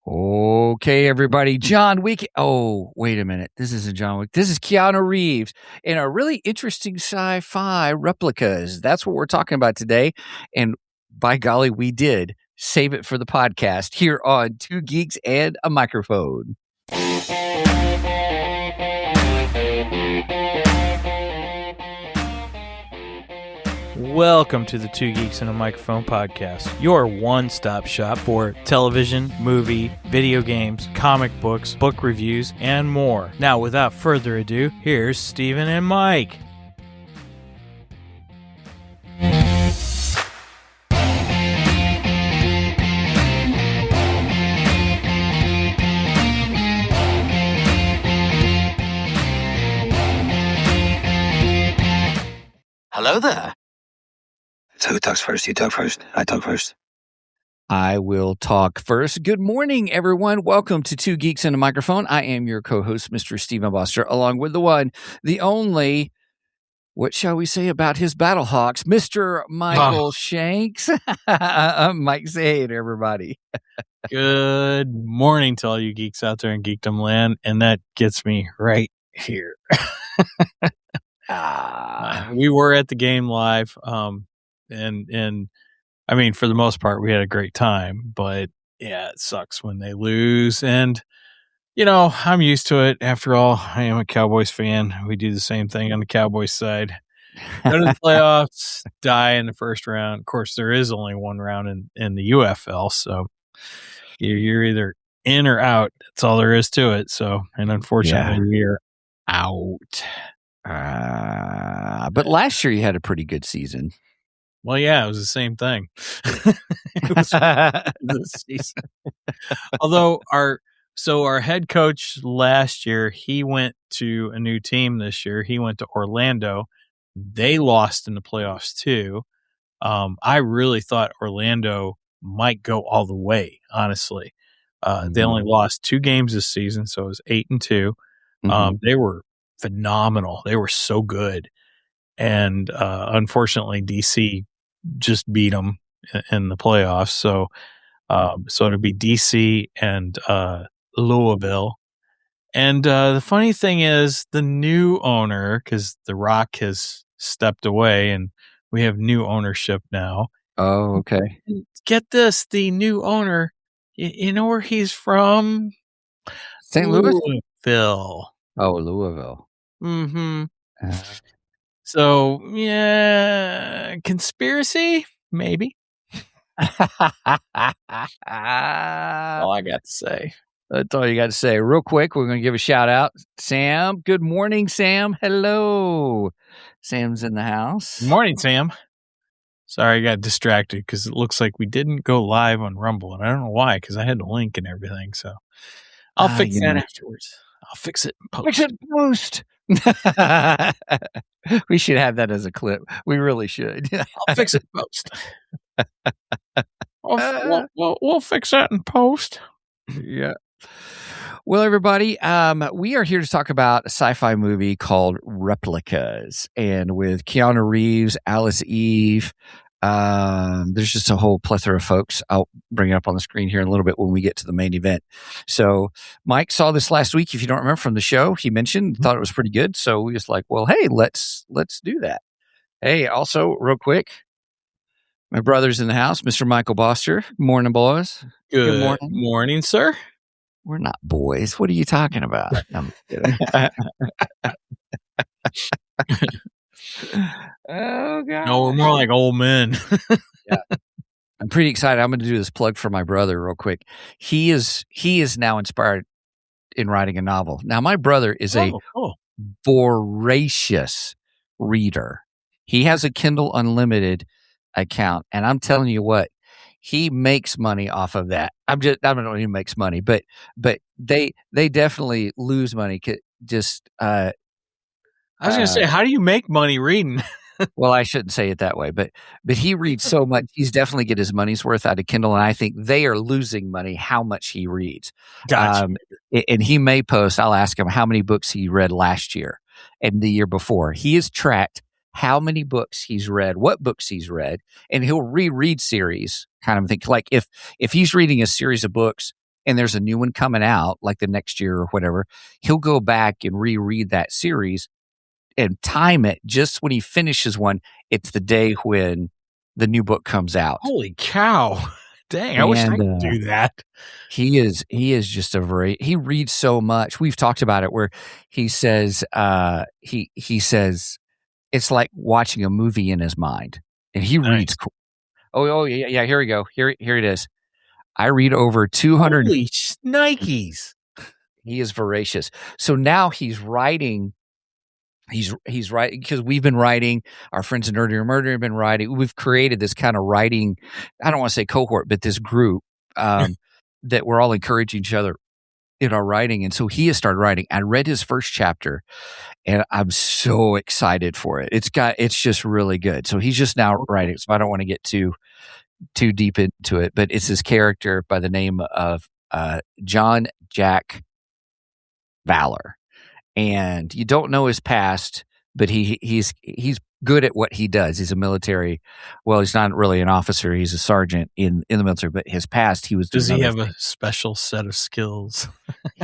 Okay, everybody. John Wick. Oh, wait a minute. This isn't John Wick. This is Keanu Reeves in a really interesting sci-fi Replicas. That's what we're talking about today. And by golly, we did save it for the podcast here on Two Geeks and a Microphone. Welcome to the Two Geeks and a Microphone podcast, your one-stop shop for television, movie, video games, comic books, book reviews, and more. Now, without further ado, here's Steven and Mike. Hello there. So who talks first? You talk first. I talk first. I will talk first. Good morning, everyone. Welcome to Two Geeks and a Microphone. I am your co-host, Mr. Stephen Boster, along with the one, the only, what shall we say about his Battlehawks, Mr. Michael Shanks. Mike, say hey to everybody. Good morning to all you geeks out there in Geekdom Land, and that gets me right here. We were at the game live, and I mean, for the most part, we had a great time, but yeah, it sucks when they lose. And, you know, I'm used to it. After all, I am a Cowboys fan. We do the same thing on the Cowboys side. Go to the playoffs, die in the first round. Of course, there is only one round in the UFL, so you're either in or out. That's all there is to it. So, and unfortunately, we're out. But last year you had a pretty good season. Well, yeah, it was the same thing. It was the season. Although our head coach last year, he went to a new team this year. He went to Orlando. They lost in the playoffs too. I really thought Orlando might go all the way, honestly. They only lost 2 games this season, so it was 8-2. They were phenomenal. They were so good. And unfortunately, DC just beat them in the playoffs. So it'll be DC and Louisville. And the funny thing is, the new owner, because The Rock has stepped away and we have new ownership now. Oh, okay. Get this, the new owner, you know where he's from? St. Louis? Louisville. Oh, Louisville. Mm-hmm. So, yeah, conspiracy? Maybe. All I got to say. That's all you got to say. Real quick, we're going to give a shout out. Sam. Good morning, Sam. Hello. Sam's in the house. Good morning, Sam. Sorry, I got distracted because it looks like we didn't go live on Rumble, and I don't know why, because I had the link and everything. So I'll fix that afterwards. I'll fix it in post. Fix it in post. We should have that as a clip. We really should. I'll fix it in post. We'll fix that in post. Yeah. Well, everybody, we are here to talk about a sci-fi movie called Replicas, and with Keanu Reeves, Alice Eve. There's just a whole plethora of folks. I'll bring it up on the screen here in a little bit when we get to the main event. So Mike saw this last week. If you don't remember from the show, he mentioned, thought it was pretty good. So we was like, well, hey, let's do that. Hey, also real quick, my brother's in the house, Mr. Michael Boster. Morning, boys. Good morning, sir. We're not boys. What are you talking about? I'm kidding. Oh, God. No, we're more like old men. Yeah. I'm pretty excited. I'm going to do this plug for my brother real quick. He is now inspired in writing a novel. Now, my brother is a voracious reader. He has a Kindle Unlimited account, and I'm telling you what, he makes money off of that. I don't know if he makes money, but they definitely lose money. I was going to say, how do you make money reading? Well, I shouldn't say it that way, but he reads so much. He's definitely get his money's worth out of Kindle, and I think they are losing money how much he reads. Gotcha. And he may post. I'll ask him how many books he read last year and the year before. He is tracked how many books he's read, what books he's read, and he'll reread series kind of thing. Like if he's reading a series of books and there's a new one coming out, like the next year or whatever, he'll go back and reread that series and time it just when he finishes one. It's the day when the new book comes out. Holy cow. Dang, I wish I could do that. He is just he reads so much. We've talked about it where he says, he says it's like watching a movie in his mind, and he reads. Oh yeah. Here we go. Here it is. I read over 200. Holy shnikes. He is voracious. So now he's writing. He's writing because we've been writing. Our friends in Nerdy or Murder have been writing. We've created this kind of writing. I don't want to say cohort, but this group that we're all encouraging each other in our writing. And so he has started writing. I read his first chapter, and I'm so excited for it. It's just really good. So he's just now writing. So I don't want to get too deep into it, but it's this character by the name of John Jack Valor. And you don't know his past, but he's good at what he does. He's a military. Well, he's not really an officer. He's a sergeant in the military. But his past, he was. Does he have a special set of skills?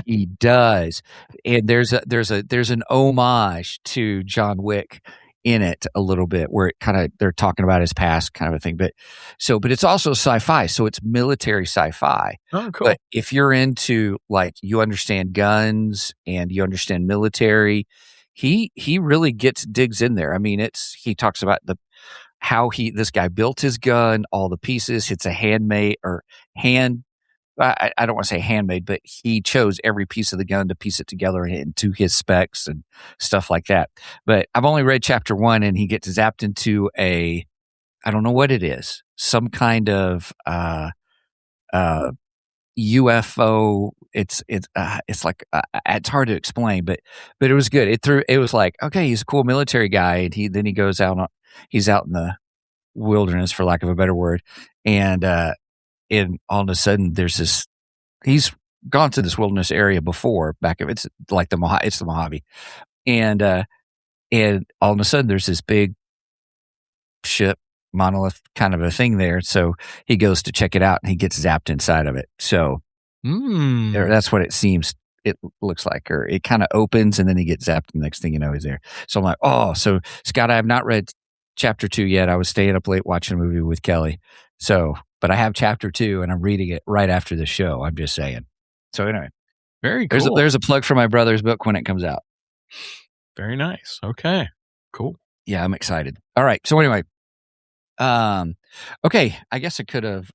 He does. And there's an homage to John Wick in it a little bit, where they're talking about his past, kind of a thing. But it's also sci-fi, so it's military sci-fi. Oh, cool. But if you're into, like, you understand guns and you understand military, he really digs in there. I mean, he talks about how this guy built his gun, all the pieces. It's a handmade or hand. I don't want to say handmade, but he chose every piece of the gun to piece it together into his specs and stuff like that. But I've only read chapter 1, and he gets zapped into I don't know what it is, some kind of UFO. It's like it's hard to explain, but it was good. It was like, okay, he's a cool military guy, and he goes out he's out in the wilderness, for lack of a better word, and all of a sudden there's he's gone to this wilderness area before, it's like it's the Mojave, and all of a sudden there's this big ship monolith kind of a thing there. So he goes to check it out, and he gets zapped inside of it. So that's what it seems. It looks like, or it kind of opens, and then he gets zapped. And the next thing you know, he's there. So I'm like, oh, so Scott, I have not read chapter 2 yet. I was staying up late watching a movie with Kelly. But I have chapter 2, and I'm reading it right after the show. I'm just saying. So anyway, very cool. There's a plug for my brother's book when it comes out. Very nice. Okay, cool. Yeah, I'm excited. All right. So anyway, okay. I guess I could have.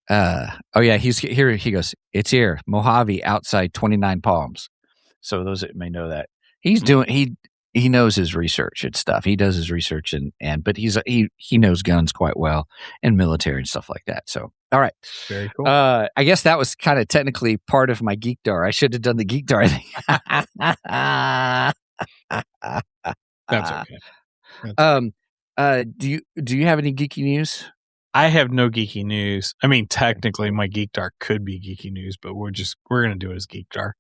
Oh yeah, he's here. He goes. It's here, Mojave, outside 29 Palms. So those that may know that he's doing he knows his research and stuff. He does his research but he knows guns quite well and military and stuff like that. So, all right. Very cool. I guess that was kind of technically part of my Geekdar. I should have done the Geekdar thing. That's okay. Do you have any geeky news? I have no geeky news. I mean, technically my Geekdar could be geeky news, but we're going to do it as Geekdar.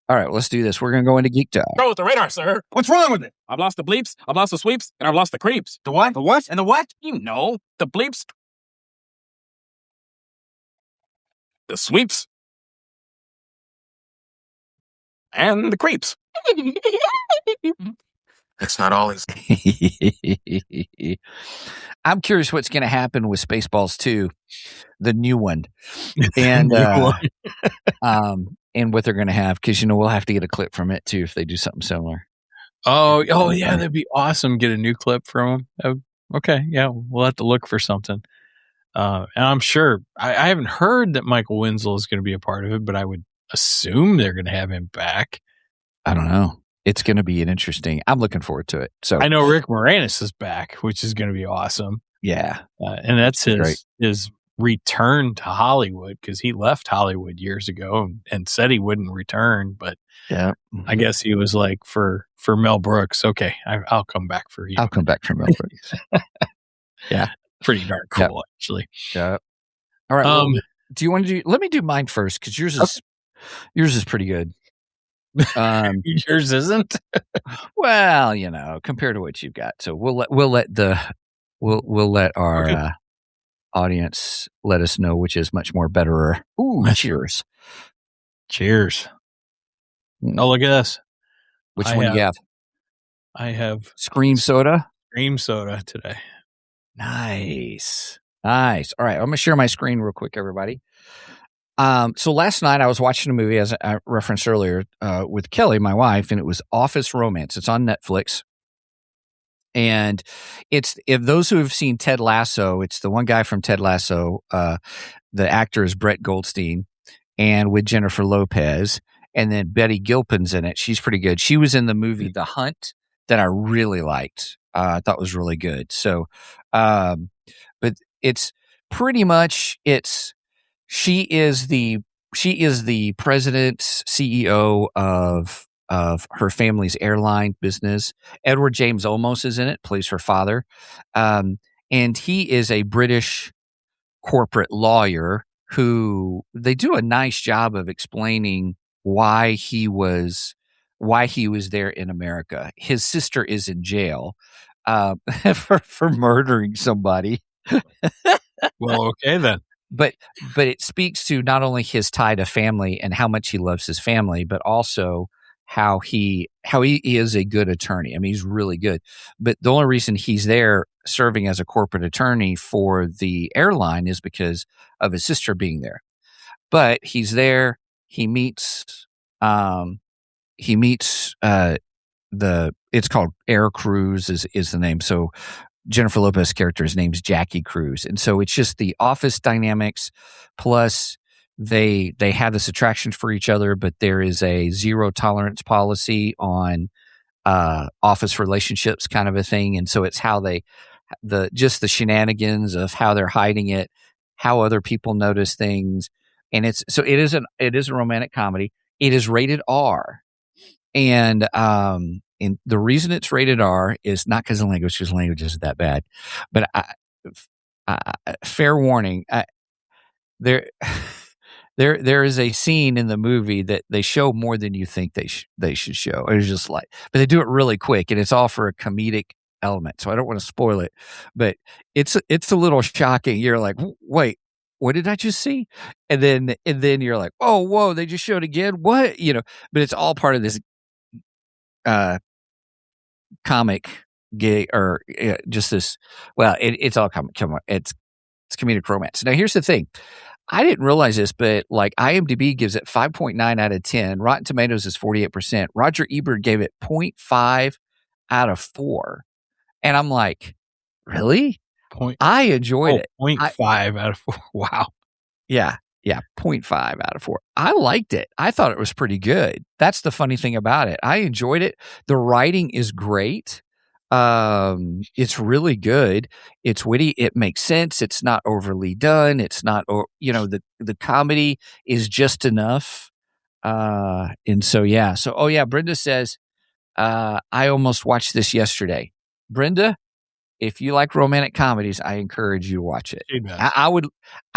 All right, well, let's do this. We're going to go into Geekdar. Go with the radar, sir. What's wrong with it? I've lost the bleeps, I've lost the sweeps, and I've lost the creeps. The what? The what? And the what? You know, the bleeps, the sweeps, and the creeps. It's not always. I'm curious what's going to happen with Spaceballs 2, the new one, and and what they're going to have, because we'll have to get a clip from it too if they do something similar. Oh yeah, that'd be awesome. Get a new clip from them. Okay, yeah, we'll have to look for something. And I'm sure I haven't heard that Michael Winslow is going to be a part of it, but I would assume they're going to have him back. I don't know. It's going to be an interesting. I'm looking forward to it. So I know Rick Moranis is back, which is going to be awesome. Yeah, and that's his return to Hollywood, because he left Hollywood years ago and said he wouldn't return. But yeah, I guess he was like, for Mel Brooks, okay, I'll come back for you. I'll come back for Mel Brooks. Yeah, pretty darn cool, actually. Yeah. All right. Well, do you want to do? Let me do mine first, because yours is pretty good. Yours isn't. Well, compared to what you've got, so we'll let our audience let us know which is much more better. Ooh, cheers! Cheers! Oh, look at this. Which one do you have? I have Scream soda. Scream soda today. Nice. All right, I'm gonna share my screen real quick, everybody. So last night I was watching a movie, as I referenced earlier, with Kelly, my wife, and it was Office Romance. It's on Netflix. And if those who have seen Ted Lasso, it's the one guy from Ted Lasso. The actor is Brett Goldstein, and with Jennifer Lopez, and then Betty Gilpin's in it. She's pretty good. She was in the movie The Hunt that I really liked. I thought was really good. So, but it's pretty much she is the president, CEO of her family's airline business. Edward James Olmos is in it, plays her father. And he is a British corporate lawyer who they do a nice job of explaining why he was there in America. His sister is in jail for murdering somebody. Well, okay then. But it speaks to not only his tie to family and how much he loves his family, but also how he is a good attorney. I mean, he's really good. But the only reason he's there serving as a corporate attorney for the airline is because of his sister being there. But he's there. He meets it's called Air Cruise is the name. So Jennifer Lopez's character's name's Jackie Cruz. And so it's just the office dynamics, plus they have this attraction for each other, but there is a zero tolerance policy on office relationships, kind of a thing. And so it's how the shenanigans of how they're hiding it, how other people notice things. And it is a romantic comedy. It is rated R. And the reason it's rated R is not because of language, because language isn't that bad. But fair warning, there is a scene in the movie that they show more than you think they should show. It's just but they do it really quick, and it's all for a comedic element. So I don't want to spoil it, but it's a little shocking. You're like, wait, what did I just see? And then you're like, oh, whoa, they just showed again. What? But it's all part of this comic gig, or just this. Well, it's all comic. It's comedic romance. Now, here's the thing. I didn't realize this, but IMDb gives it 5.9 out of 10. Rotten Tomatoes is 48%. Roger Ebert gave it 0.5 out of 4. And I'm like, really? I enjoyed it. 0.5 out of 4. Wow. Yeah. 0.5 out of 4. I liked it. I thought it was pretty good. That's the funny thing about it. I enjoyed it. The writing is great. It's really good. It's witty. It makes sense. It's not overly done. It's not, the comedy is just enough. And so, yeah. So, Brenda says, I almost watched this yesterday. Brenda, if you like romantic comedies, I encourage you to watch it. I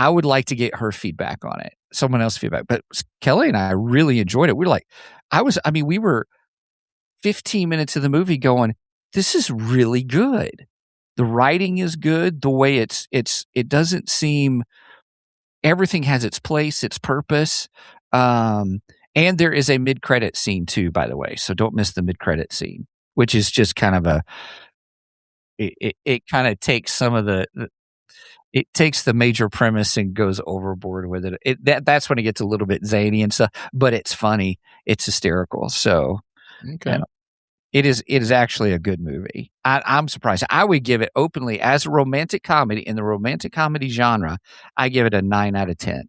would like to get her feedback on it. Someone else's feedback. But Kelly and I really enjoyed it. We were 15 minutes of the movie going, this is really good. The writing is good. The way it doesn't seem, everything has its place, its purpose. And there is a mid-credit scene too, by the way. So don't miss the mid-credit scene, which is just kind of it kind of takes some of it takes the major premise and goes overboard with it. That's when it gets a little bit zany and stuff, but it's funny. It's hysterical. So, okay. It is actually a good movie. I'm surprised. I would give it openly as a romantic comedy, in the romantic comedy genre. I give it a 9 out of 10.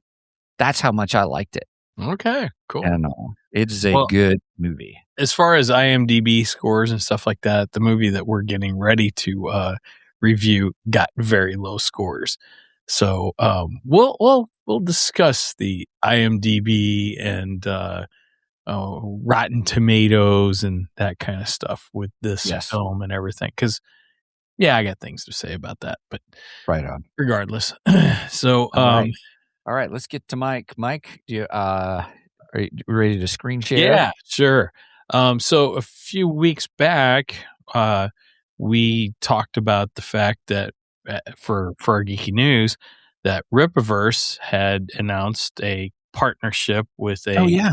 That's how much I liked it. Okay, cool. I don't know. It's a good movie. As far as IMDb scores and stuff like that, the movie that we're getting ready to review got very low scores. So we'll discuss the IMDb and Rotten Tomatoes and that kind of stuff with this film and everything. Because, I got things to say about that. But right on. Regardless, so all right, let's get to Mike. Mike, do you, Are you ready to screen share? Yeah, sure. So a few weeks back, we talked about the fact that for our geeky news, that Ripiverse had announced a partnership with Oh yeah.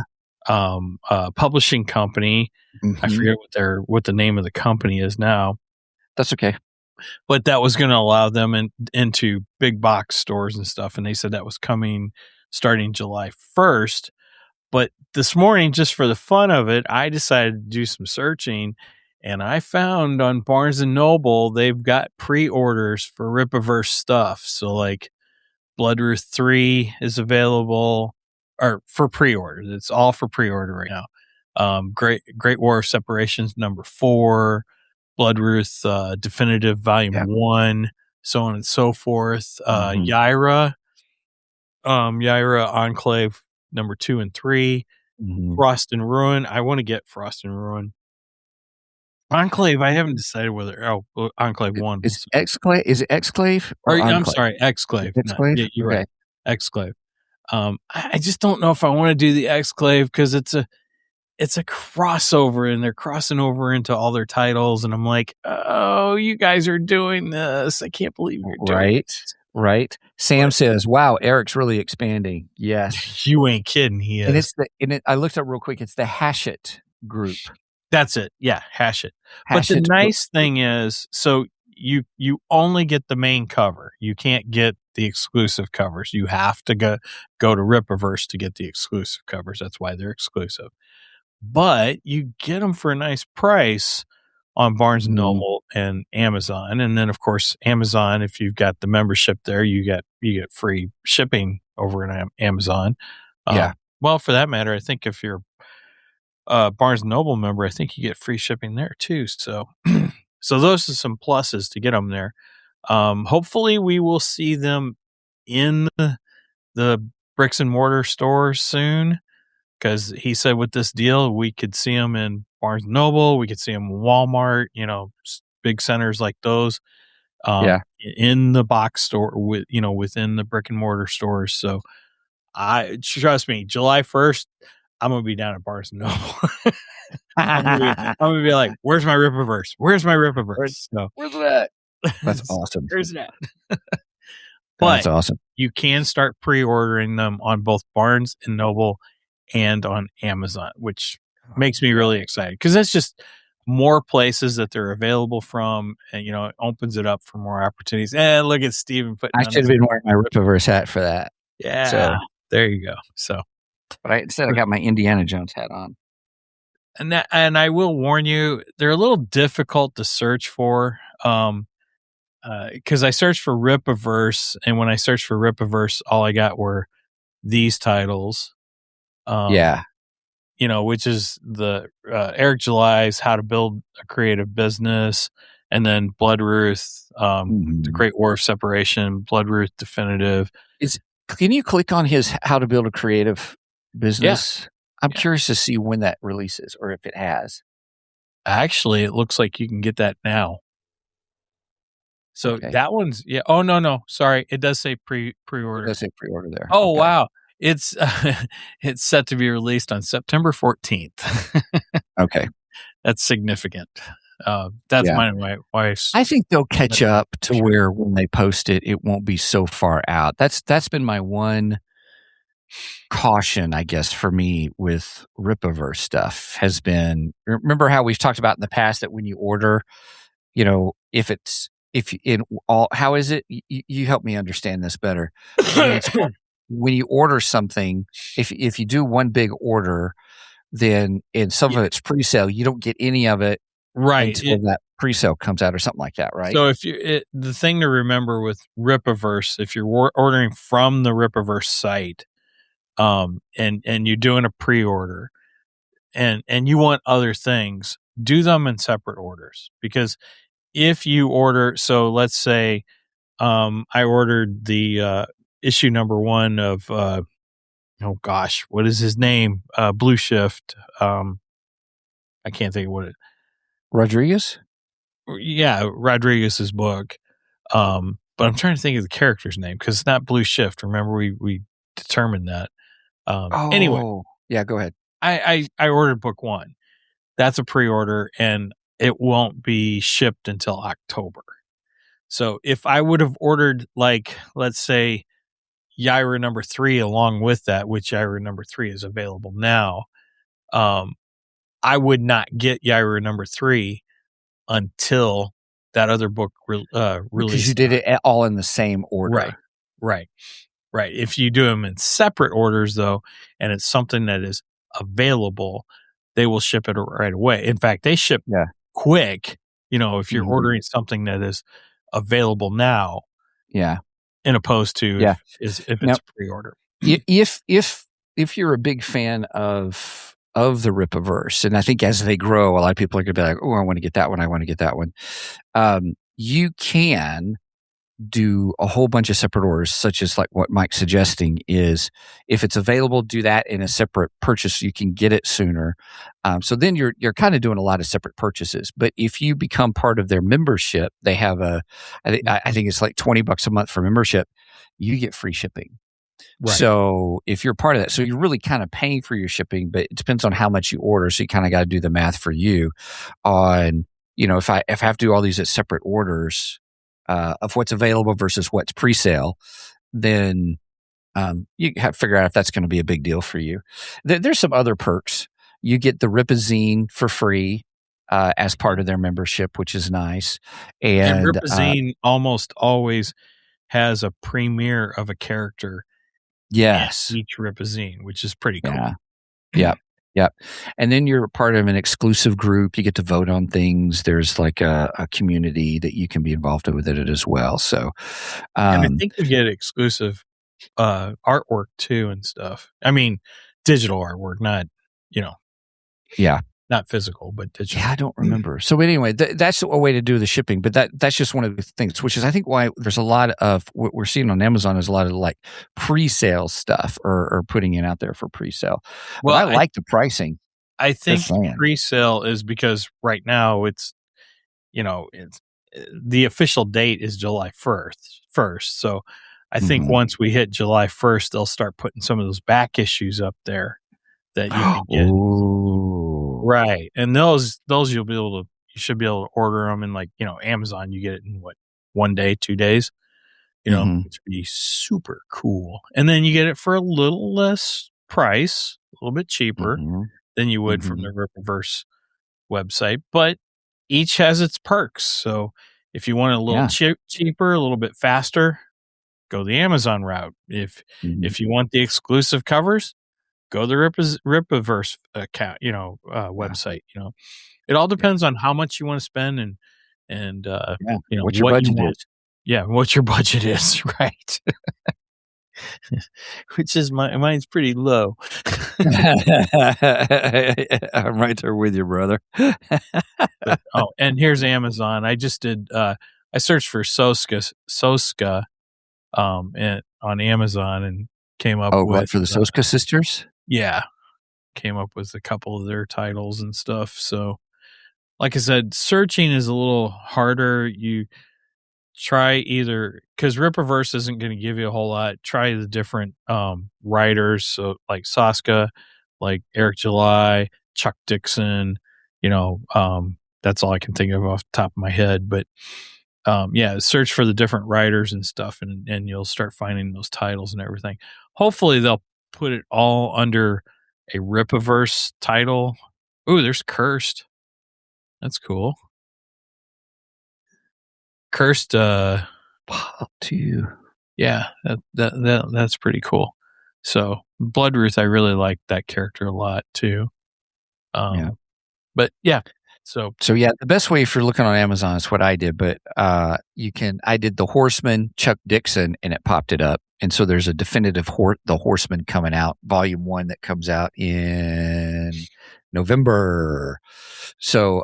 a publishing company. I Mhm. forget what the name of the company is now, That's okay. but that was going to allow them into big box stores and stuff. And they said that was coming starting July 1st. But this morning, just for the fun of it, I decided to do some searching, and I found on Barnes & Noble, they've got pre-orders for Ripiverse stuff. So like Bloodruth 3 is available, or for pre-orders. It's all for pre-order right now. Great War of Separations #4, Bloodruth Definitive Volume 1, so on and so forth. Yaira Enclave #2 and 3. Frost and Ruin. I want to get Frost and Ruin. Enclave, I haven't decided whether. Enclave 1. Is Exclave? Is it Exclave or I'm Enclave? sorry, Exclave. Exclave? Yeah, you're Okay. right. Exclave. I just don't know if I want to do the Exclave because it's a crossover, and they're crossing over into all their titles, and I'm like, oh, you guys are doing this. I can't believe you're doing this. Right. Sam says, "Wow, Eric's really expanding." Yes, You ain't kidding. He is. I looked up real quick. It's the Hachette group. That's it. Yeah, hash it. But the nice thing is, so you only get the main cover. You can't get the exclusive covers. You have to go to Ripiverse to get the exclusive covers. That's why they're exclusive. But you get them for a nice price on Barnes & Noble and Amazon. And then, of course, Amazon, if you've got the membership there, you get free shipping over at Amazon. Yeah. Well, for that matter, I think if you're Barnes & Noble member, I think you get free shipping there too. So, so those are some pluses to get them there. Hopefully we will see them in the bricks and mortar stores soon, because he said with this deal, we could see them in Barnes & Noble, we could see them in Walmart, big centers like those, in the box store within the brick and mortar stores. So trust me, July 1st, I'm going to be down at Barnes & Noble. I'm going to be like, where's my Ripiverse? Where's my Ripiverse? Where's that? That's awesome. Where's that? That's awesome. You can start pre-ordering them on both Barnes & Noble and on Amazon, which makes me really excited, because that's just more places that they're available from, and it opens it up for more opportunities. And look at Steven putting I should have been wearing my Ripiverse hat for that. Yeah. So there you go. So, but instead I got my Indiana Jones hat on. And I will warn you, they're a little difficult to search for. Because I searched for Ripiverse, and when I searched for Ripiverse, all I got were these titles. Which is the Eric July's How to Build a Creative Business, and then Bloodruth, The Great War of Separation, Bloodruth Definitive. Can you click on his How to Build a Creative Business? Yeah. I'm curious to see when that releases, or if it has. Actually, it looks like you can get that now. So that one's Oh no, sorry. It does say pre-order. It does say pre-order there. Oh wow, it's it's set to be released on September 14th. Okay, that's significant. That's why I think they'll catch up to where when they post it, it won't be so far out. That's been my one caution, I guess, for me with Ripiverse stuff has been. Remember how we've talked about in the past that when you order, how is it? You help me understand this better. When you order something, if you do one big order, then in some of it's pre-sale, you don't get any of it until that pre-sale comes out or something like that, right? So the thing to remember with Ripiverse, if you're ordering from the Ripiverse site, and you're doing a pre-order, and you want other things, do them in separate orders, because if you order, so let's say I ordered the issue #1 of what is his name? Blue Shift. I can't think of what it. Rodriguez? Yeah, Rodriguez's book. But I'm trying to think of the character's name, because it's not Blue Shift. Remember, we determined that. Anyway, Yeah, go ahead. I ordered book 1. That's a pre-order, and it won't be shipped until October. So if I would have ordered, like, let's say, Yaira number 3 along with that, which Yaira number 3 is available now, I would not get Yaira number 3 until that other book Because released. you did it all in the same order. Right. If you do them in separate orders, though, and it's something that is available, they will ship it right away. In fact, they ship quick. If you're ordering something that is available now, in opposed to if it's a pre-order. If you're a big fan of the Ripiverse, and I think as they grow, a lot of people are going to be like, "Oh, I want to get that one. I want to get that one." You can do a whole bunch of separate orders, such as like what Mike's suggesting is if it's available, do that in a separate purchase so you can get it sooner. So then you're kind of doing a lot of separate purchases. But if you become part of their membership, they have I think it's like $20 a month for membership, you get free shipping. Right. So if you're part of that, so you're really kind of paying for your shipping, but it depends on how much you order. So you kind of got to do the math for you on, if I have to do all these as separate orders, of what's available versus what's pre-sale, then you have to figure out if that's going to be a big deal for you. There's some other perks. You get the Ripazine for free as part of their membership, which is nice. And Ripazine almost always has a premiere of a character. Yes, each Ripazine, which is pretty cool. Yep. And then you're part of an exclusive group. You get to vote on things. There's like a community that you can be involved with it as well. So, and I think you get exclusive artwork too and stuff. I mean, digital artwork, not, not physical, but digital. Yeah, I don't remember. So anyway, that's a way to do the shipping, but that's just one of the things, which is I think why there's a lot of what we're seeing on Amazon is a lot of like pre-sale stuff or putting it out there for pre-sale. Well, I like the pricing. I think pre-sale is because right now it's the official date is July 1st. So I think once we hit July 1st, they'll start putting some of those back issues up there that you can get. Ooh. Right. And those you should be able to order them in like, Amazon, you get it in 1 day, 2 days, which would be super cool. And then you get it for a little less price, a little bit cheaper than you would from the Ripiverse website, but each has its perks. So if you want a little cheaper, a little bit faster, go the Amazon route. If you want the exclusive covers, go the Ripiverse account, website. It all depends on how much you want to spend and what your budget is. Yeah, what your budget is, right? Which is mine's pretty low. I'm right there with you, brother. And here's Amazon. I just did. I searched for Soska, on Amazon and came up with what for the Soska sisters. Yeah, came up with a couple of their titles and stuff. So, like I said, searching is a little harder. You try either because Ripiverse isn't going to give you a whole lot. Try the different writers, so like Soska, like Eric July, Chuck Dixon. That's all I can think of off the top of my head. But search for the different writers and stuff, and you'll start finding those titles and everything. Hopefully, they'll put it all under a Ripiverse title. Ooh, there's Cursed. That's cool. Cursed too. Yeah, that's pretty cool. So Bloodruth, I really like that character a lot too. But yeah. So yeah, the best way if you're looking on Amazon is what I did, but I did the Horseman, Chuck Dixon, and it popped it up. And so there's a definitive The Horseman coming out, volume 1 that comes out in November. So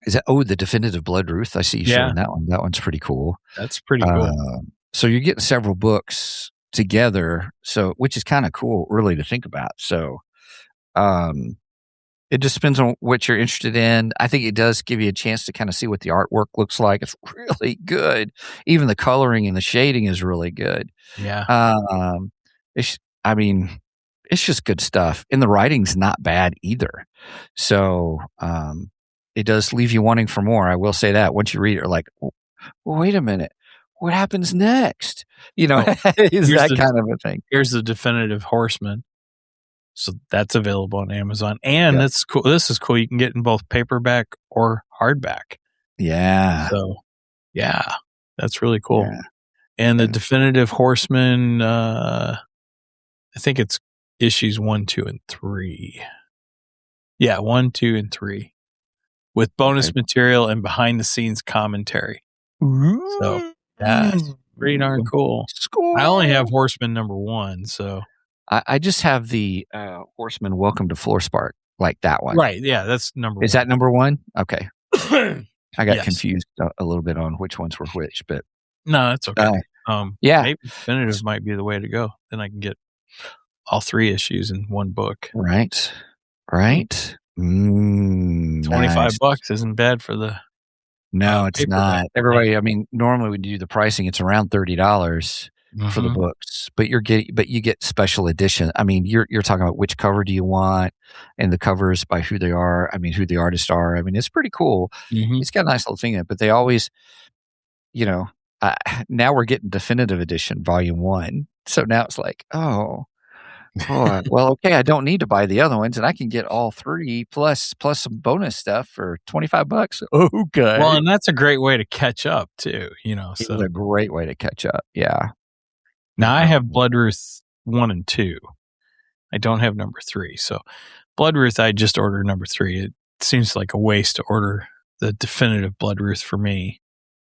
is that the definitive Bloodruth? I see you showing that one. That one's pretty cool. That's pretty cool. So you're getting several books together, which is kind of cool, really, to think about. So it just depends on what you're interested in. I think it does give you a chance to kind of see what the artwork looks like. It's really good. Even the coloring and the shading is really good. Yeah. it's just good stuff. And the writing's not bad either. So it does leave you wanting for more. I will say that. Once you read it, you're like, well, wait a minute. What happens next? You know, is that kind of a thing. Here's the Definitive Horseman. So that's available on Amazon. And it's cool. This is cool. You can get in both paperback or hardback. Yeah. So, yeah, that's really cool. Yeah. And the Definitive Horseman, I think it's issues 1, 2, and 3. Yeah, 1, 2, and 3. With bonus material and behind the scenes commentary. So that's pretty darn cool. I only have Horseman number 1, so I just have the Horseman Welcome to Floor Spark, like that one. Right, yeah, that's number 1. Is that number 1? Okay. I got confused a little bit on which ones were which, but no, that's okay. Yeah, maybe Definitive might be the way to go. Then I can get all 3 issues in one book. Right. 25 bucks isn't bad for the. No, it's not. Everybody, I mean, normally when you do the pricing, it's around $30 for the books, but you get special edition. I mean, you're talking about which cover do you want, and the covers by who they are. I mean, who the artists are. I mean, it's pretty cool. It's got a nice little thing in it, but they always, you know, now we're getting Definitive Edition Volume 1. So now it's like, oh, well, okay, I don't need to buy the other ones, and I can get all 3 plus some bonus stuff for $25. Okay. Well, and that's a great way to catch up too. You know, so it's a great way to catch up. Yeah. Now I have Bloodruth 1 and 2. I don't have number 3. So Bloodruth, I just ordered number 3. It seems like a waste to order the Definitive Bloodruth for me.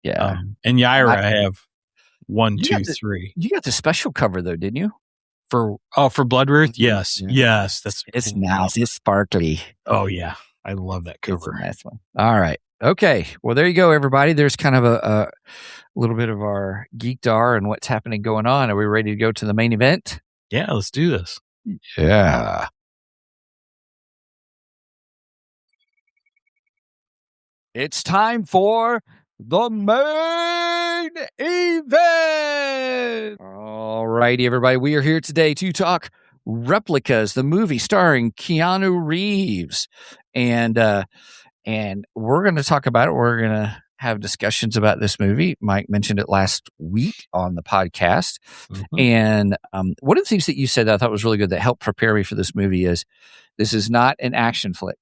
Yeah. And Yaira, I have 1, 2, 3. You got the special cover though, didn't you? For Bloodruth? Yes. Yeah. Yes. It's nice. It's sparkly. Oh yeah. I love that cover. It's a nice one. All right. Okay. Well, there you go, everybody. There's kind of a little bit of our geekdar and what's happening going on. Are we ready to go to the main event? Yeah, let's do this. Yeah. It's time for the main event. All righty, everybody. We are here today to talk Replicas, the movie starring Keanu Reeves. And we're going to talk about it. We're going to have discussions about this movie. Mike mentioned it last week on the podcast. And one of the things that you said that I thought was really good that helped prepare me for this movie is this is not an action flick.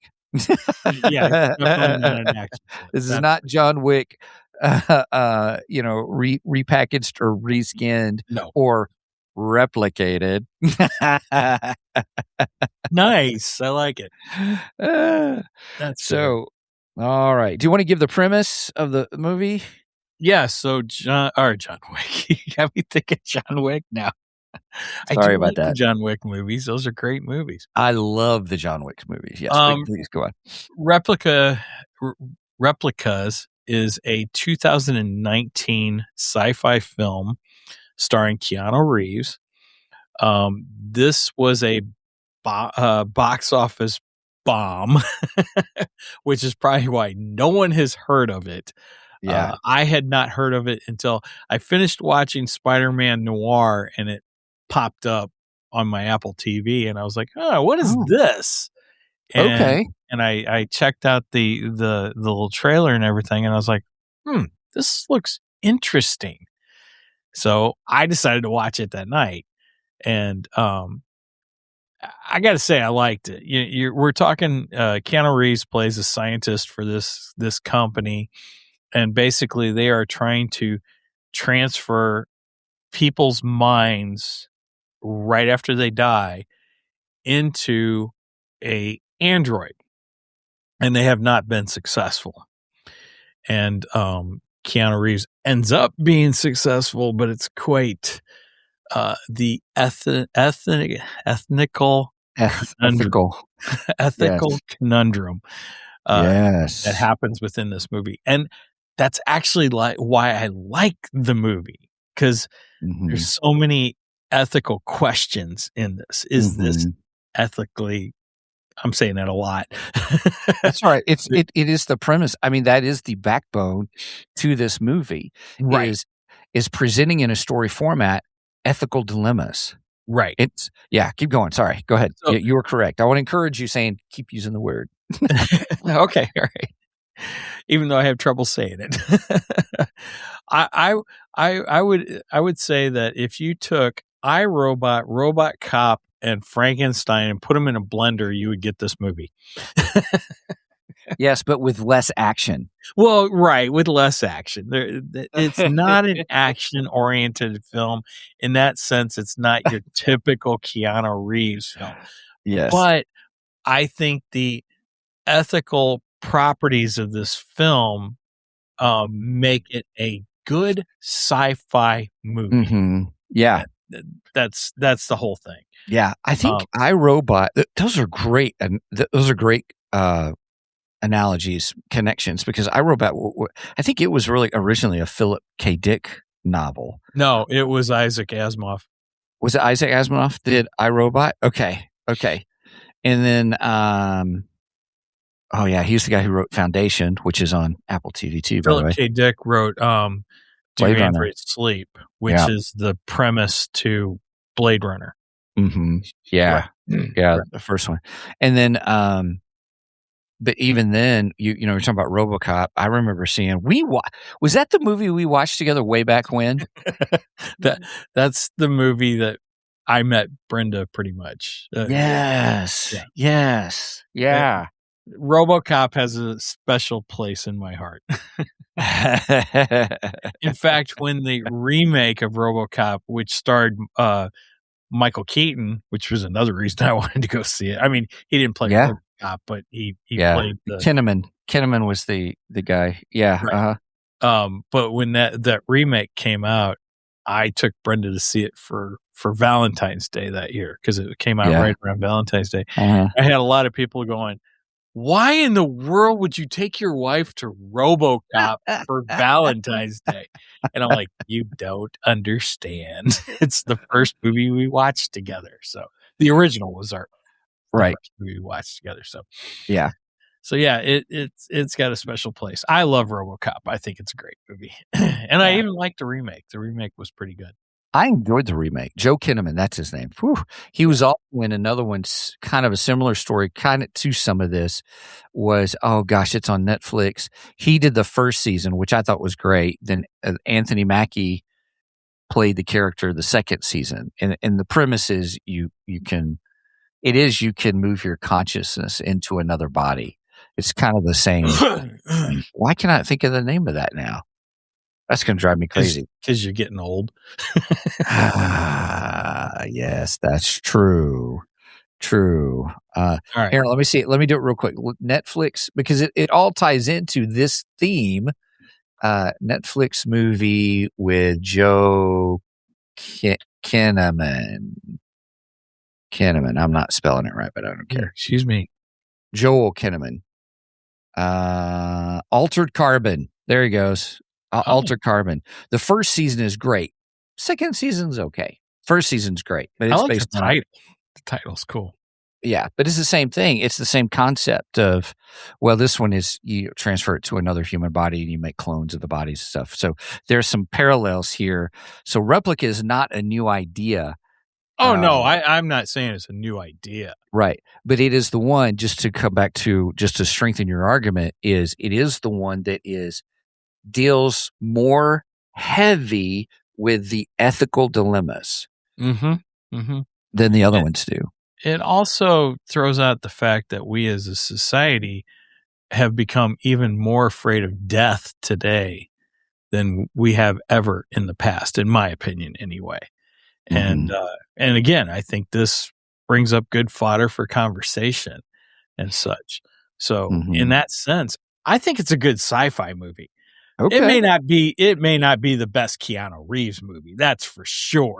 Yeah, definitely not an action flick. This is not John Wick, repackaged or reskinned or replicated. Nice. I like it. That's so. All right. Do you want to give the premise of the movie? Yeah. So John Wick. You got me thinking John Wick now. Sorry about that. The John Wick movies. Those are great movies. I love the John Wick movies. Yes. Please go on. Replicas is a 2019 sci-fi film starring Keanu Reeves. This was a box office bomb, which is probably why no one has heard of it. Yeah. I had not heard of it until I finished watching Spider-Man Noir, and it popped up on my Apple TV, and I was like, "Oh, what is this?" And I checked out the little trailer and everything, and I was like, this looks interesting. So I decided to watch it that night, and I got to say I liked it. We're talking Keanu Reeves plays a scientist for this company, and basically they are trying to transfer people's minds right after they die into a android, and they have not been successful. And Keanu Reeves ends up being successful, but it's quite the ethical conundrum that happens within this movie. And that's actually why I like the movie, because there's so many ethical questions in this. Is this ethically? I'm saying that a lot. That's right. It is the premise. I mean, that is the backbone to this movie. Right. Is presenting in a story format ethical dilemmas. Right. Keep going. Sorry. Go ahead. So- You were correct. I want to encourage you saying keep using the word. Okay. All right. Even though I have trouble saying it. I would say that if you took iRobot, RoboCop, and Frankenstein and put them in a blender, you would get this movie. Yes, but with less action. Well, right, with less action. It's not an action-oriented film. In that sense, it's not your typical Keanu Reeves film. Yes. But I think the ethical properties of this film make it a good sci-fi movie. Mm-hmm. Yeah. That's the whole thing. Yeah. I think iRobot, those are great. And those are great analogies, connections, because iRobot, I think it was really originally a Philip K. Dick novel. No, it was Isaac Asimov. Was it Isaac Asimov did iRobot? Okay. And then, he's the guy who wrote Foundation, which is on Apple TV too, by the way. Philip K. Dick wrote Do Blade Runner. Androids Sleep, which is the premise to Blade Runner. Mm-hmm. Yeah. Right. Yeah, the first one. And then, but even then, you're talking about RoboCop. I remember seeing was that the movie we watched together way back when? That's the movie that I met Brenda pretty much. Yes. Yeah. Yes. Yeah. RoboCop has a special place in my heart. In fact, when the remake of RoboCop, which starred Michael Keaton, which was another reason I wanted to go see it. I mean, he didn't play RoboCop, but he played the Kinnaman. Kinnaman was the guy. Yeah. Right. But when that remake came out, I took Brenda to see it for Valentine's Day that year because it came out right around Valentine's Day. Uh-huh. I had a lot of people going, "Why in the world would you take your wife to RoboCop for Valentine's Day?" And I'm like, "You don't understand. It's the first movie we watched together." So the original was our first movie we watched together. So yeah. So it's got a special place. I love RoboCop. I think it's a great movie, and I even liked the remake. The remake was pretty good. I enjoyed the remake. Joe Kinnaman, that's his name. Whew. He was also in another one's kind of a similar story, kind of to some of this. Was it's on Netflix. He did the first season, which I thought was great. Then Anthony Mackie played the character the second season, and the premise is you can move your consciousness into another body. It's kind of the same. Why can I not think of the name of that now? That's going to drive me crazy. Because you're getting old. Yes, that's true. True. All right. Here, let me see. Let me do it real quick. Netflix, because it all ties into this theme. Netflix movie with Joe Kinnaman. Kinnaman. I'm not spelling it right, but I don't care. Excuse me. Joel Kinnaman. Altered Carbon. There he goes. Altered Carbon. The first season is great. Second season's okay. First season's great. But it's I like based the on title. The title's cool. Yeah, but it's the same thing. It's the same concept of, this one is you transfer it to another human body and you make clones of the bodies and stuff. So there's some parallels here. So Replica is not a new idea. Oh, no, I'm not saying it's a new idea. Right. But it is the one, just to come back to, just to strengthen your argument, it is the one that deals more heavy with the ethical dilemmas than the other ones do. It also throws out the fact that we as a society have become even more afraid of death today than we have ever in the past, in my opinion, anyway. And again, I think this brings up good fodder for conversation and such. So in that sense, I think it's a good sci-fi movie. Okay. It may not be the best Keanu Reeves movie, that's for sure.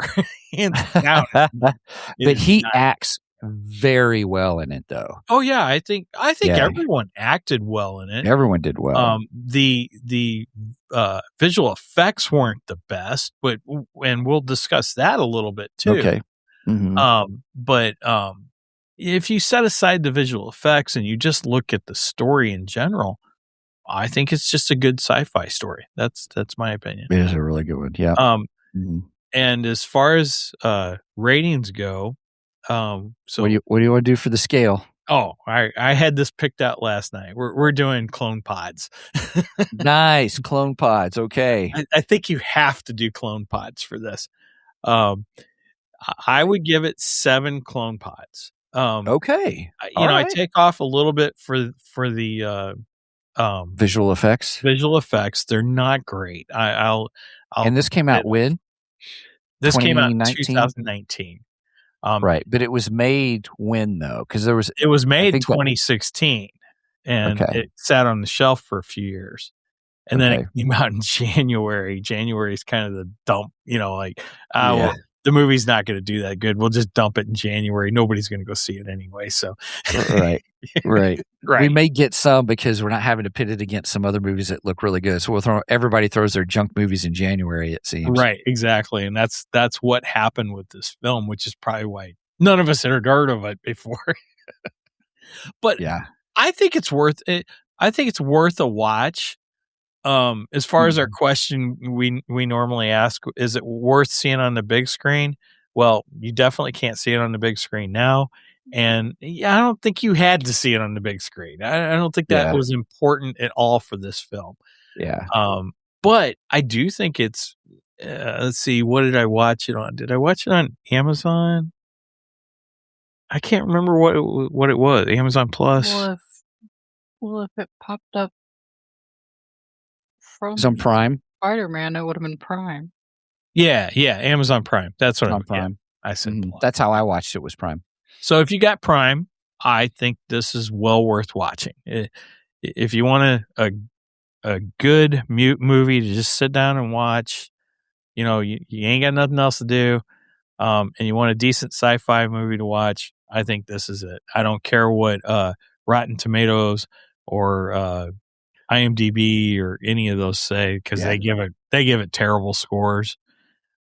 But he acts very well in it, though. Oh yeah, I think everyone acted well in it. Everyone did well. The visual effects weren't the best, and we'll discuss that a little bit too. Okay. But if you set aside the visual effects and you just look at the story in general, I think it's just a good sci-fi story. That's my opinion. It is a really good one. Yeah. And as far as ratings go, so What do you want to do for the scale? oh, I had this picked out last night. We're doing clone pods. Nice clone pods. Okay. I think you have to do clone pods for this. I would give it 7 clone pods. Okay. I take off a little bit for the Visual effects. visual effects. They're not great. I'll And this came out when? This came out in 2019? 2019. Right, but it was made when though? Because there was It was I made think that- 2016, and Okay. it sat on the shelf for a few years. And then Okay. it came out in January. January is kind of the dump, like, Yeah. well, the movie's not going to do that good. We'll just dump it in January. Nobody's going to go see it anyway. So, Right. Right. right. We may get some because we're not having to pit it against some other movies that look really good. So everybody throws their junk movies in January, it seems. Right, exactly. And that's what happened with this film, which is probably why none of us had heard of it before. But yeah, I think it's worth it. I think it's worth a watch. As far as our question we normally ask, is it worth seeing on the big screen? Well, you definitely can't see it on the big screen now. And I don't think you had to see it on the big screen. I don't think that was important at all for this film. Yeah. But I do think it's, let's see, what did I watch it on? Did I watch it on Amazon? I can't remember what it was. Amazon Plus. Well, if it popped up from It's on Prime. Spider-Man, it would have been Prime. Yeah, Amazon Prime. That's what on Prime. I said. Plus. That's how I watched it. Was Prime. So if you got Prime, I think this is well worth watching. If you want a good movie to just sit down and watch, you ain't got nothing else to do, and you want a decent sci-fi movie to watch, I think this is it. I don't care what Rotten Tomatoes or IMDb or any of those say, because they give it terrible scores.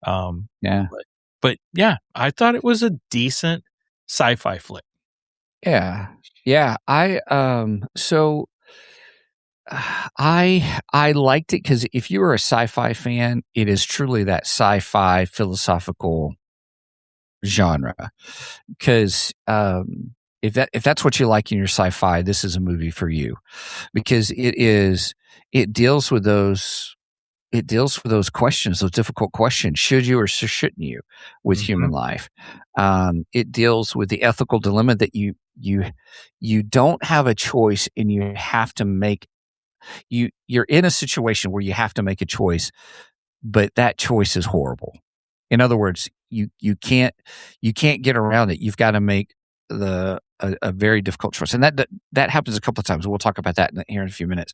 But yeah, I thought it was a decent sci-fi flick. Yeah. I liked it because if you were a sci-fi fan, it is truly that sci-fi philosophical genre. Because if that's what you like in your sci-fi, this is a movie for you, because it deals with those questions, those difficult questions. Should you or shouldn't you with human life? It deals with the ethical dilemma that you don't have a choice, and you have to make you're in a situation where you have to make a choice, but that choice is horrible. In other words, you can't get around it. You've got to make a very difficult choice, and that happens a couple of times. We'll talk about that here in a few minutes.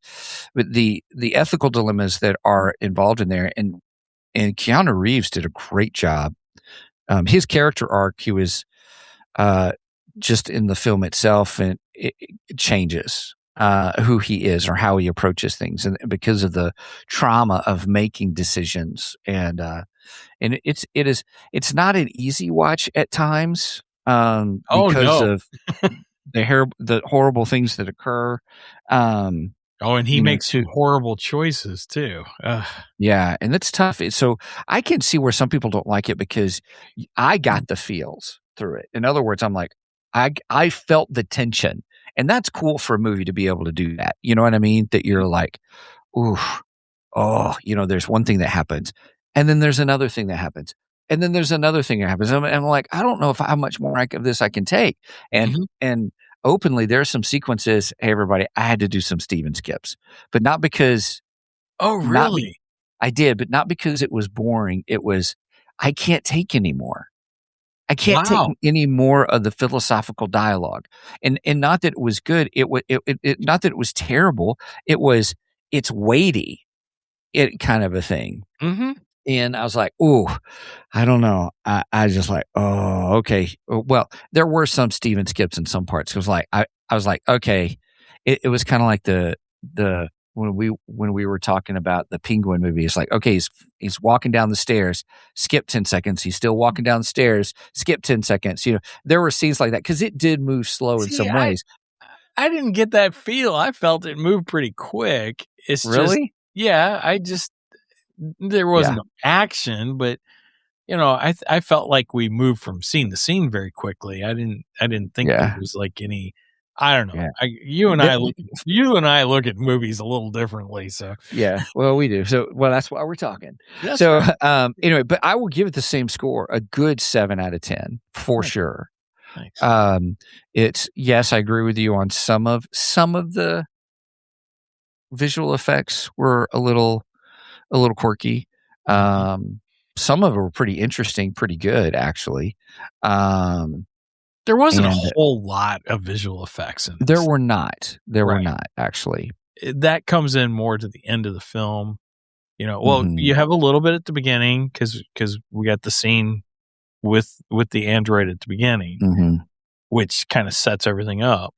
But the ethical dilemmas that are involved in there, and Keanu Reeves did a great job. His character arc, he was just in the film itself, and it changes who he is or how he approaches things, and because of the trauma of making decisions, and it's not an easy watch at times. Because of the horrible things that occur. And he makes horrible choices too. Yeah, and it's tough. So I can see where some people don't like it, because I got the feels through it. In other words, I'm like, I felt the tension, and that's cool for a movie to be able to do that. You know what I mean? That you're like, ooh, there's one thing that happens, and then there's another thing that happens. And then there's another thing that happens. And I'm like, I don't know how much more of this I can take. And openly, there are some sequences. Hey, everybody, I had to do some Steven skips, but not because. Oh, really? I did, but not because it was boring. It was, I can't take anymore. I can't take any more of the philosophical dialogue. And not that it was good. Not that it was terrible. It's weighty. It kind of a thing. Mm-hmm. And I was like, "Ooh, I don't know." I just like, "Oh, okay." Well, there were some Steven skips in some parts. It was like I was like, "Okay." It was kind of like the when we were talking about the Penguin movie. It's like, okay, he's walking down the stairs, skip 10 seconds. He's still walking down the stairs, skip 10 seconds. There were scenes like that because it did move slow in some ways. I didn't get that feel. I felt it moved pretty quick. It's really, there wasn't action, but I felt like we moved from scene to scene very quickly. I didn't think there was like any. I don't know. Yeah. You and I look at movies a little differently. So yeah, well, we do. So, that's why we're talking. That's so, right. Anyway, but I will give it the same score, a good 7 out of 10 for sure. Thanks. It's yes, I agree with you on some of the visual effects were a little quirky. Some of them were pretty interesting, pretty good actually. There wasn't a whole lot of visual effects in this. There were not. There were not actually. That comes in more to the end of the film. Well, you have a little bit at the beginning because we got the scene with the android at the beginning, which kind of sets everything up,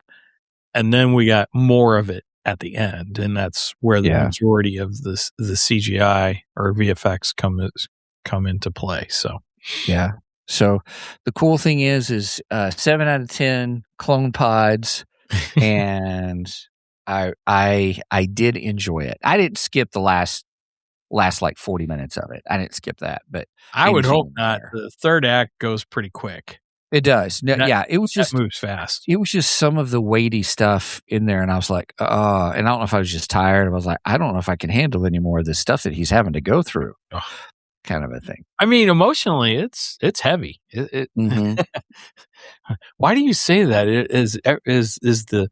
and then we got more of it at the end, and that's where the majority of the CGI or VFX come into play. So yeah. So the cool thing is 7 out of 10 clone pods, and I did enjoy it. I didn't skip the last like 40 minutes of it. I didn't skip that, but I would hope not. The third act goes pretty quick. It does. No, it was just moves fast. It was just some of the weighty stuff in there, and I was like, and I don't know if I was just tired. I was like, I don't know if I can handle any more of this stuff that he's having to go through. Kind of a thing. I mean, emotionally, it's heavy. Why do you say that? It is the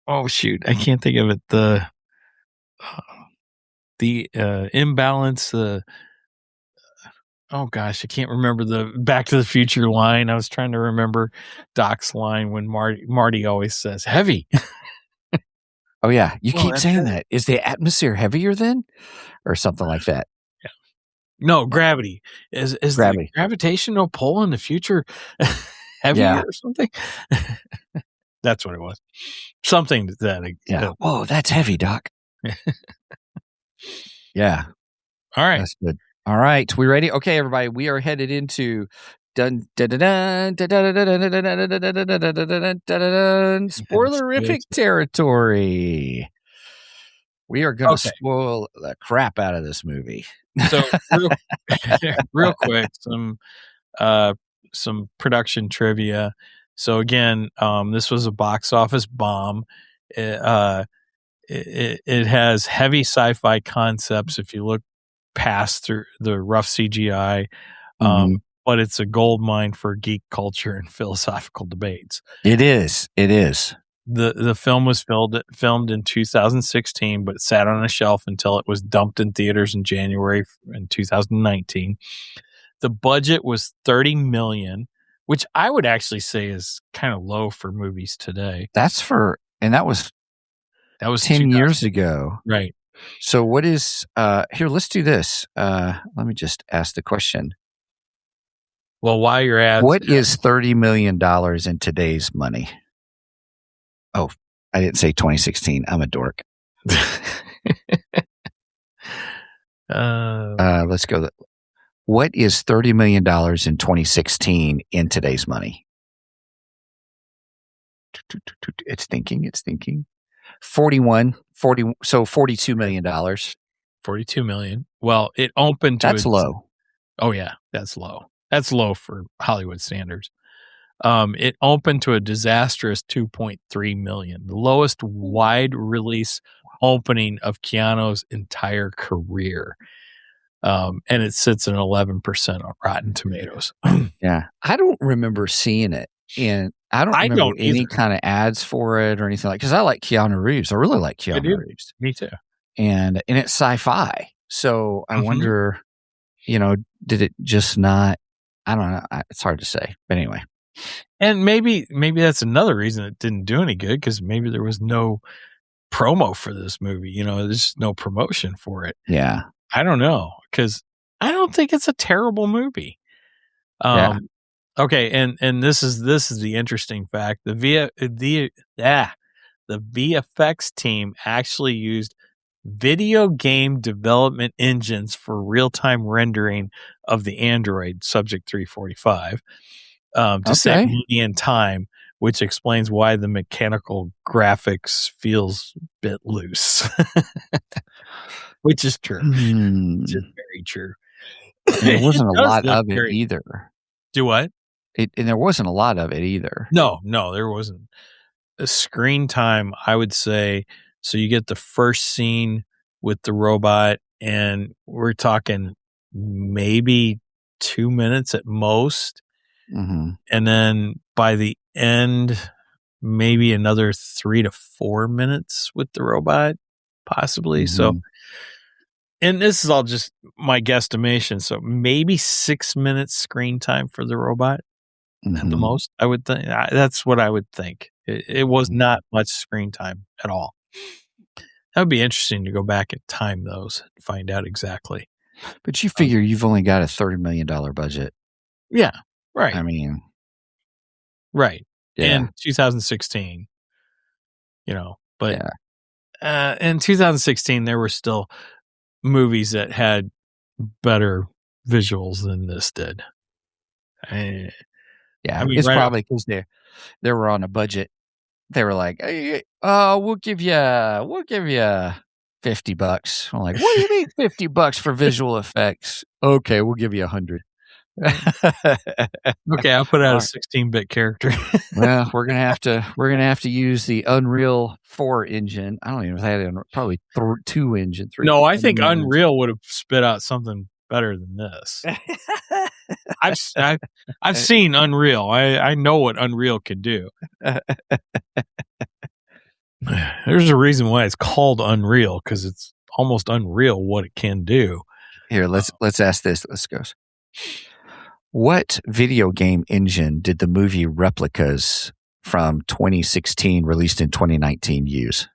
oh shoot, I can't think of it. The imbalance. Oh gosh, I can't remember the Back to the Future line. I was trying to remember Doc's line when Marty always says heavy. Oh yeah, you keep saying that. Is the atmosphere heavier then, or something like that? Yeah. No, gravity is gravity. The gravitational pull in the future heavier or something. That's what it was. Something that. Yeah. Whoa, that's heavy, Doc. Yeah. All right. That's good. All right, we ready? Okay, everybody, we are headed into spoilerific territory. We are going to spoil the crap out of this movie. So, real quick, some production trivia. So again, this was a box office bomb. It has heavy sci-fi concepts. If you look past through the rough CGI, but it's a gold mine for geek culture and philosophical debates. It is. The film was filmed in 2016, but it sat on a shelf until it was dumped in theaters in January in 2019. The budget was $30 million, which I would actually say is kind of low for movies today. That was 10 years ago. Right. So what is here, let's do this. Let me just ask the question. Well, while you're at what is $30 million in today's money? Oh, I didn't say 2016. I'm a dork. Let's go. What is $30 million in 2016 in today's money? It's thinking. 42 million dollars. 42 million. Well, it opened to that's low. Oh yeah, that's low. That's low for Hollywood standards. It opened to a disastrous 2.3 million, the lowest wide release opening of Keanu's entire career. And it sits at 11% on Rotten Tomatoes. Yeah, I don't remember seeing it, and I don't remember any kind of ads for it or anything like. Because I like Keanu Reeves. I really like Keanu Reeves. Me too. And it's sci-fi, so I wonder, did it just not? I don't know. It's hard to say, but anyway. And maybe that's another reason it didn't do any good, because maybe there was no promo for this movie. There's just no promotion for it. Yeah. I don't know, because I don't think it's a terrible movie. Okay, and this is the interesting fact. The VFX team actually used video game development engines for real-time rendering of the android Subject 345 to save money and time, which explains why the mechanical graphics feels a bit loose. which is true. Which is Hmm. very true. And there wasn't a It does lot look of it very- either. Do what? And there wasn't a lot of it either. No, there wasn't. The screen time, I would say, so you get the first scene with the robot, and we're talking maybe 2 minutes at most. Mm-hmm. And then by the end, maybe another 3 to 4 minutes with the robot, possibly. So, Mm-hmm. and this is all just my guesstimation. So maybe 6 minutes screen time for the robot at the Mm-hmm. most. I would think that's what I would think. It was Mm-hmm. not much screen time at all. That would be interesting to go back and time those and find out exactly. But you figure you've only got a $30 million budget. Yeah, right. I mean, right. yeah. In 2016, but Yeah. in 2016, there were still movies that had better visuals than this did. Yeah. I mean, It's right probably because they were on a budget. They were like, hey, we'll give you $50. I'm like, what do you mean $50 for visual effects? Okay, we'll give you 100. Okay, I'll put out a 16-bit character. Well, we're gonna have to use the Unreal 4 engine. I don't even know if they had probably 2 engine. 3. No, I think Unreal would have spit out something better than this. I've seen Unreal. I know what Unreal can do. There's a reason why it's called Unreal, because it's almost unreal what it can do. Here, let's ask this. Let's go. What video game engine did the movie Replicas from 2016, released in 2019, use?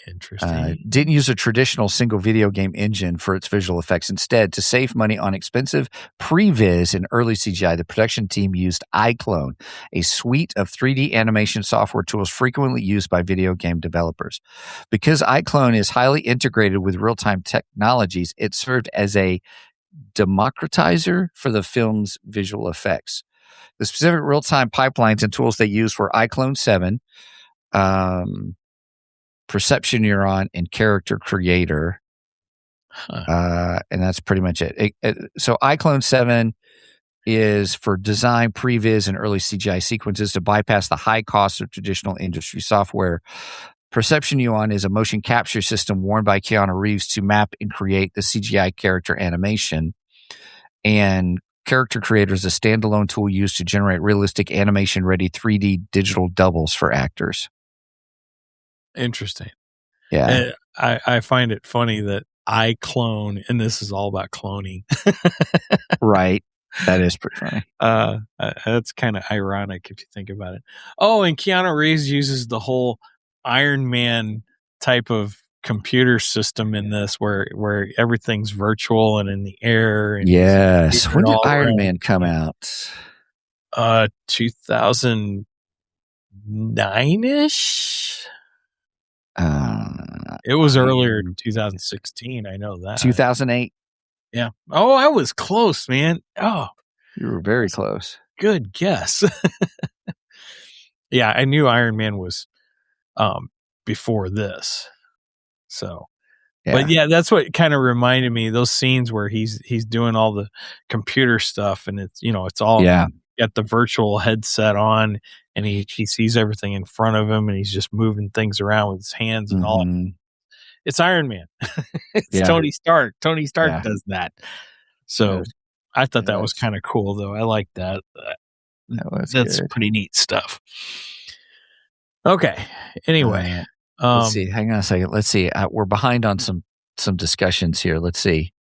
Interesting. Didn't use a traditional single video game engine for its visual effects. Instead, to save money on expensive previs and early CGI, the production team used iClone, a suite of 3D animation software tools frequently used by video game developers. Because iClone is highly integrated with real-time technologies, it served as a democratizer for the film's visual effects. The specific real-time pipelines and tools they used were iClone 7, Perception Neuron, and Character Creator. And that's pretty much it. So iClone 7 is for design, previs, and early CGI sequences to bypass the high cost of traditional industry software. Perception Neuron is a motion capture system worn by Keanu Reeves to map and create the CGI character animation. And Character Creator is a standalone tool used to generate realistic animation-ready 3D digital doubles for actors. Interesting. Yeah. And I find it funny that I clone, and this is all about cloning. Right. That is pretty funny. That's kind of ironic if you think about it. Oh, and Keanu Reeves uses the whole Iron Man type of computer system in this, where everything's virtual and in the air. And yes. When did Iron Man come out? 2009-ish. It was earlier in 2016. I know that. 2008. Yeah. Oh, I was close, man. Oh, you were very close. Good guess. Yeah, I knew Iron Man was before this. So, but yeah, that's what kind of reminded me, those scenes where he's doing all the computer stuff, and it's all got the virtual headset on, and he sees everything in front of him, and he's just moving things around with his hands and all. It's Iron Man. It's Tony Stark. Tony Stark does that. So I thought that was kind of cool, though. I like that. That's pretty neat stuff. Okay. Anyway, let's see. Hang on a second. Let's see. We're behind on some discussions here. Let's see.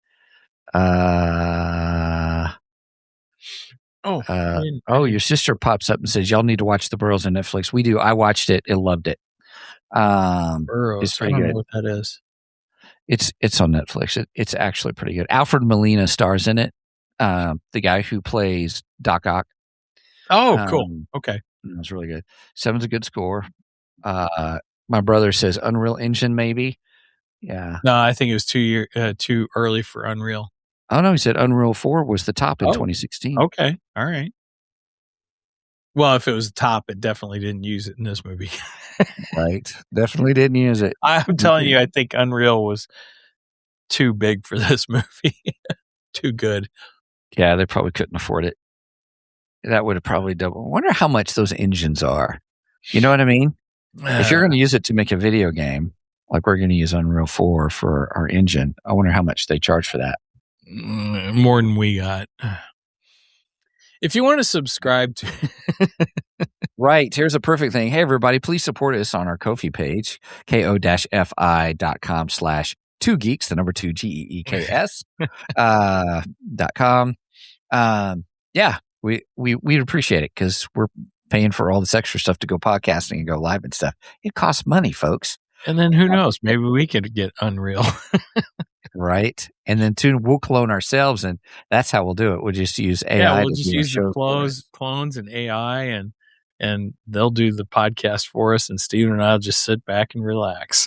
Your sister pops up and says, y'all need to watch The Burrows on Netflix. We do. I watched it and loved it. Burrows. It's pretty I don't good. know what that is. It's on Netflix. It's actually pretty good. Alfred Molina stars in it. The guy who plays Doc Ock. Oh, cool. Okay. It's really good. 7's a good score. My brother says Unreal Engine, maybe. Yeah. No, I think it was too early for Unreal. Oh no, he said Unreal 4 was the top in 2016. Okay. All right. Well, if it was top, it definitely didn't use it in this movie. Right. Definitely didn't use it. I'm telling you, I think Unreal was too big for this movie. Too good. Yeah, they probably couldn't afford it. That would have probably doubled. I wonder how much those engines are. You know what I mean? If you're going to use it to make a video game, like we're going to use Unreal 4 for our engine, I wonder how much they charge for that. More than we got. If you want to subscribe to... Right. Here's a perfect thing. Hey, everybody, please support us on our Ko-fi page, ko-fi.com/2geeks, the number 2 GEEKS, .com. Yeah, we'd appreciate it because we're paying for all this extra stuff to go podcasting and go live and stuff. It costs money, folks. And then who knows? Maybe we could get Unreal. Right. And then soon we'll clone ourselves, and that's how we'll do it. We'll just use AI. Yeah, we'll just use the clones and AI, and they'll do the podcast for us, and Steven and I'll just sit back and relax.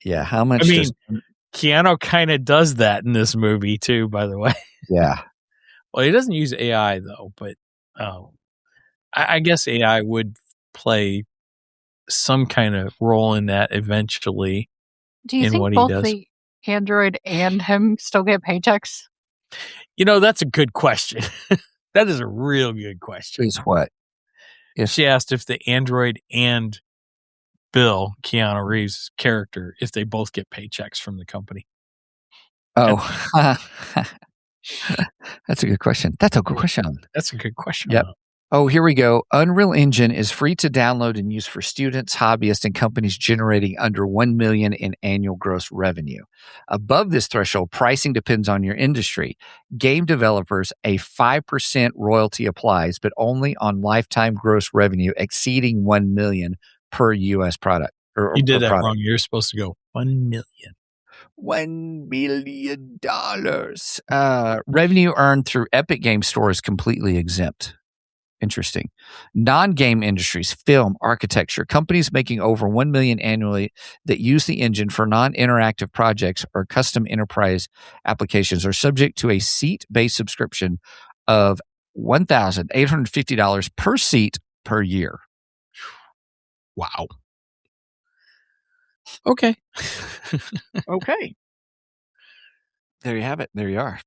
Yeah, how much? I mean, Keanu kind of does that in this movie too, by the way. Yeah. Well, he doesn't use AI though, but I guess AI would play some kind of role in that eventually. Do you think both the android and him still get paychecks? You know, that's a good question. That is a real good question. Is what? She asked if the android and Bill, Keanu Reeves' character, if they both get paychecks from the company. Oh, that's a good question. That's a good question. That's a good question. Yep. Oh, here we go. Unreal Engine is free to download and use for students, hobbyists, and companies generating under $1 million in annual gross revenue. Above this threshold, pricing depends on your industry. Game developers, a 5% royalty applies, but only on lifetime gross revenue exceeding $1 million per U.S. product. You did that wrong. You're supposed to go $1 million. $1 million. Revenue earned through Epic Game Store is completely exempt. Interesting. Non-game industries, film, architecture, companies making over $1 million annually that use the engine for non-interactive projects or custom enterprise applications are subject to a seat-based subscription of $1,850 per seat per year. Wow. Okay. Okay. There you have it. There you are.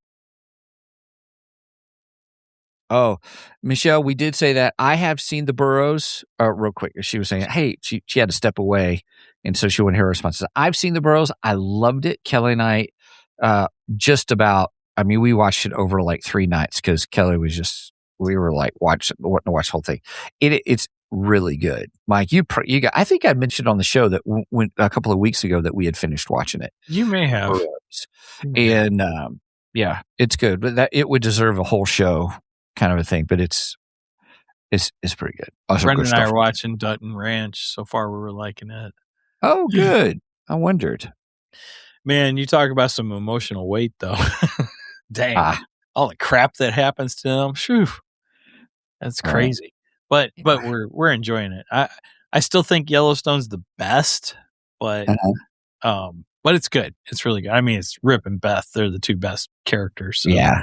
Oh, Michelle, we did say that. I have seen the Burrows. Real quick, she was saying, hey, she had to step away, and so she wouldn't hear her responses. I've seen the Burrows. I loved it. Kelly and I just about, I mean, we watched it over like 3 nights because Kelly was just, we were like wanting to watch the whole thing. It's really good. Mike, you got, I think I mentioned on the show that when a couple of weeks ago that we had finished watching it. You may have. And yeah, it's good, but that it would deserve a whole show kind of a thing, but it's pretty good. Also, Brendan and I are watching Dutton Ranch. So far, we were liking it. Oh, good. I wondered. Man, you talk about some emotional weight, though. Dang, all the crap that happens to them. Phew, that's crazy. But we're enjoying it. I still think Yellowstone's the best, but it's good. It's really good. I mean, it's Rip and Beth. They're the 2 best characters. So Yeah.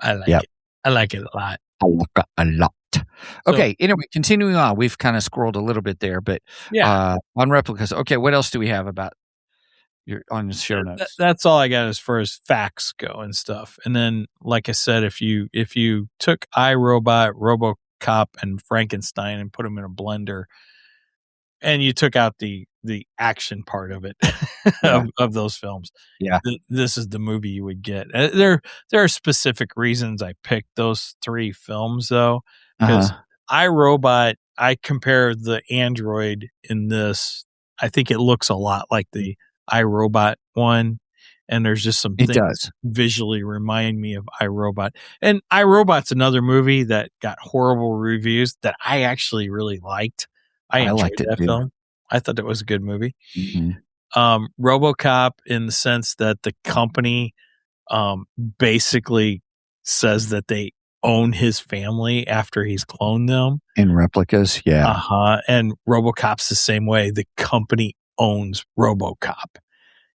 I like it. I like it a lot. I like it a lot. Okay. Anyway, continuing on, we've kind of scrolled a little bit there, but on Replicas. Okay, what else do we have about on the show notes? That's all I got as far as facts go and stuff. And then, like I said, if you took iRobot, RoboCop, and Frankenstein and put them in a blender, and you took out the action part of it of those films, this is the movie you would get. There are specific reasons I picked those 3 films though, because iRobot, I compare the android in this. I think it looks a lot like the iRobot one, and there's just some things visually remind me of iRobot. And iRobot's another movie that got horrible reviews that I actually really liked. I enjoyed that film. I thought it was a good movie. Mm-hmm. RoboCop, in the sense that the company basically says that they own his family after he's cloned them. In Replicas, yeah. And RoboCop's the same way. The company owns RoboCop.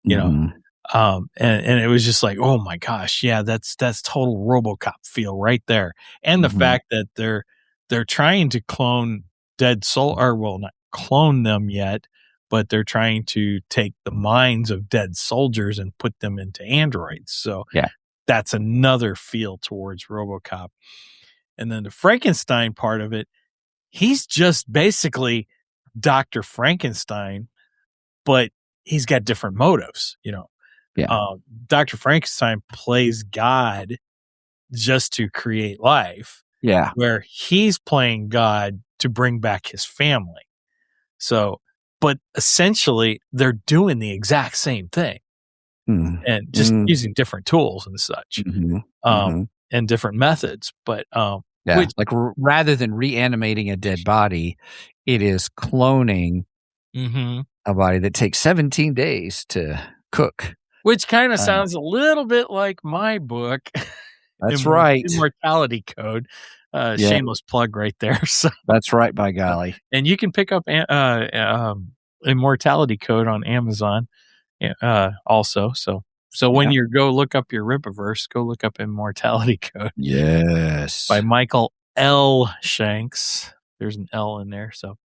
You know, And it was just like, oh my gosh, yeah, that's total RoboCop feel right there. And the fact that they're trying to clone dead soul, or well, not clone them yet, but they're trying to take the minds of dead soldiers and put them into androids. So Yeah. that's another feel towards RoboCop. And then the Frankenstein part of it, he's just basically Dr. Frankenstein, but he's got different motives, you know. Yeah. Dr. Frankenstein plays God just to create life. Yeah. Where he's playing God to bring back his family. So, but essentially they're doing the exact same thing and just using different tools and such, and different methods. But, yeah, like rather than reanimating a dead body, it is cloning a body that takes 17 days to cook. Which kind of sounds a little bit like my book. That's right. Immortality Code. Shameless plug right there. So that's right, by golly. And you can pick up Immortality Code on Amazon also. So when you go look up your Rippaverse, go look up Immortality Code. Yes. By Michael L. Shanks. There's an L in there. So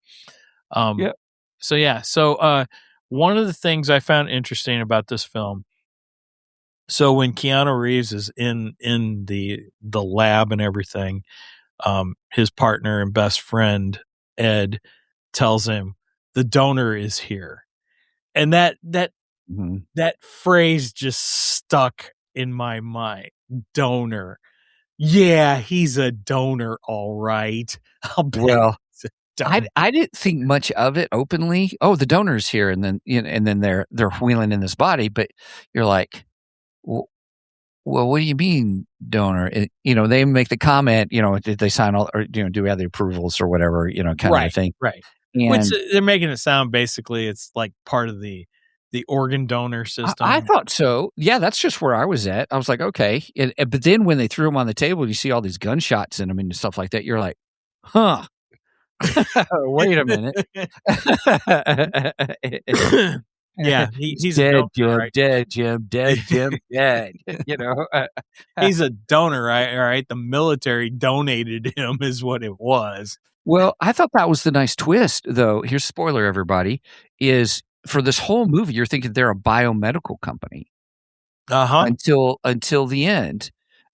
So one of the things I found interesting about this film, so when Keanu Reeves is in the lab and everything, his partner and best friend Ed tells him the donor is here, and that phrase just stuck in my mind. Donor, yeah, he's a donor, all right. Well, I didn't think much of it openly. Oh, the donor's here, and then they're wheeling in this body, but you're like, well, what do you mean donor? They make the comment, did they sign all, or, do we have the approvals or whatever, kind of a thing. Right. And which they're making it sound basically it's like part of the organ donor system. I thought so. Yeah, that's just where I was at. I was like, okay. But then when they threw them on the table, you see all these gunshots in them and stuff like that. You're like, huh. Wait a minute. Yeah, he's dead, a donor, Jim. right? Dead, Jim. Dead, Jim. Dead. He's a donor, right? All right. The military donated him, is what it was. Well, I thought that was the nice twist, though. Here's a spoiler, everybody: is for this whole movie, you're thinking they're a biomedical company, until the end,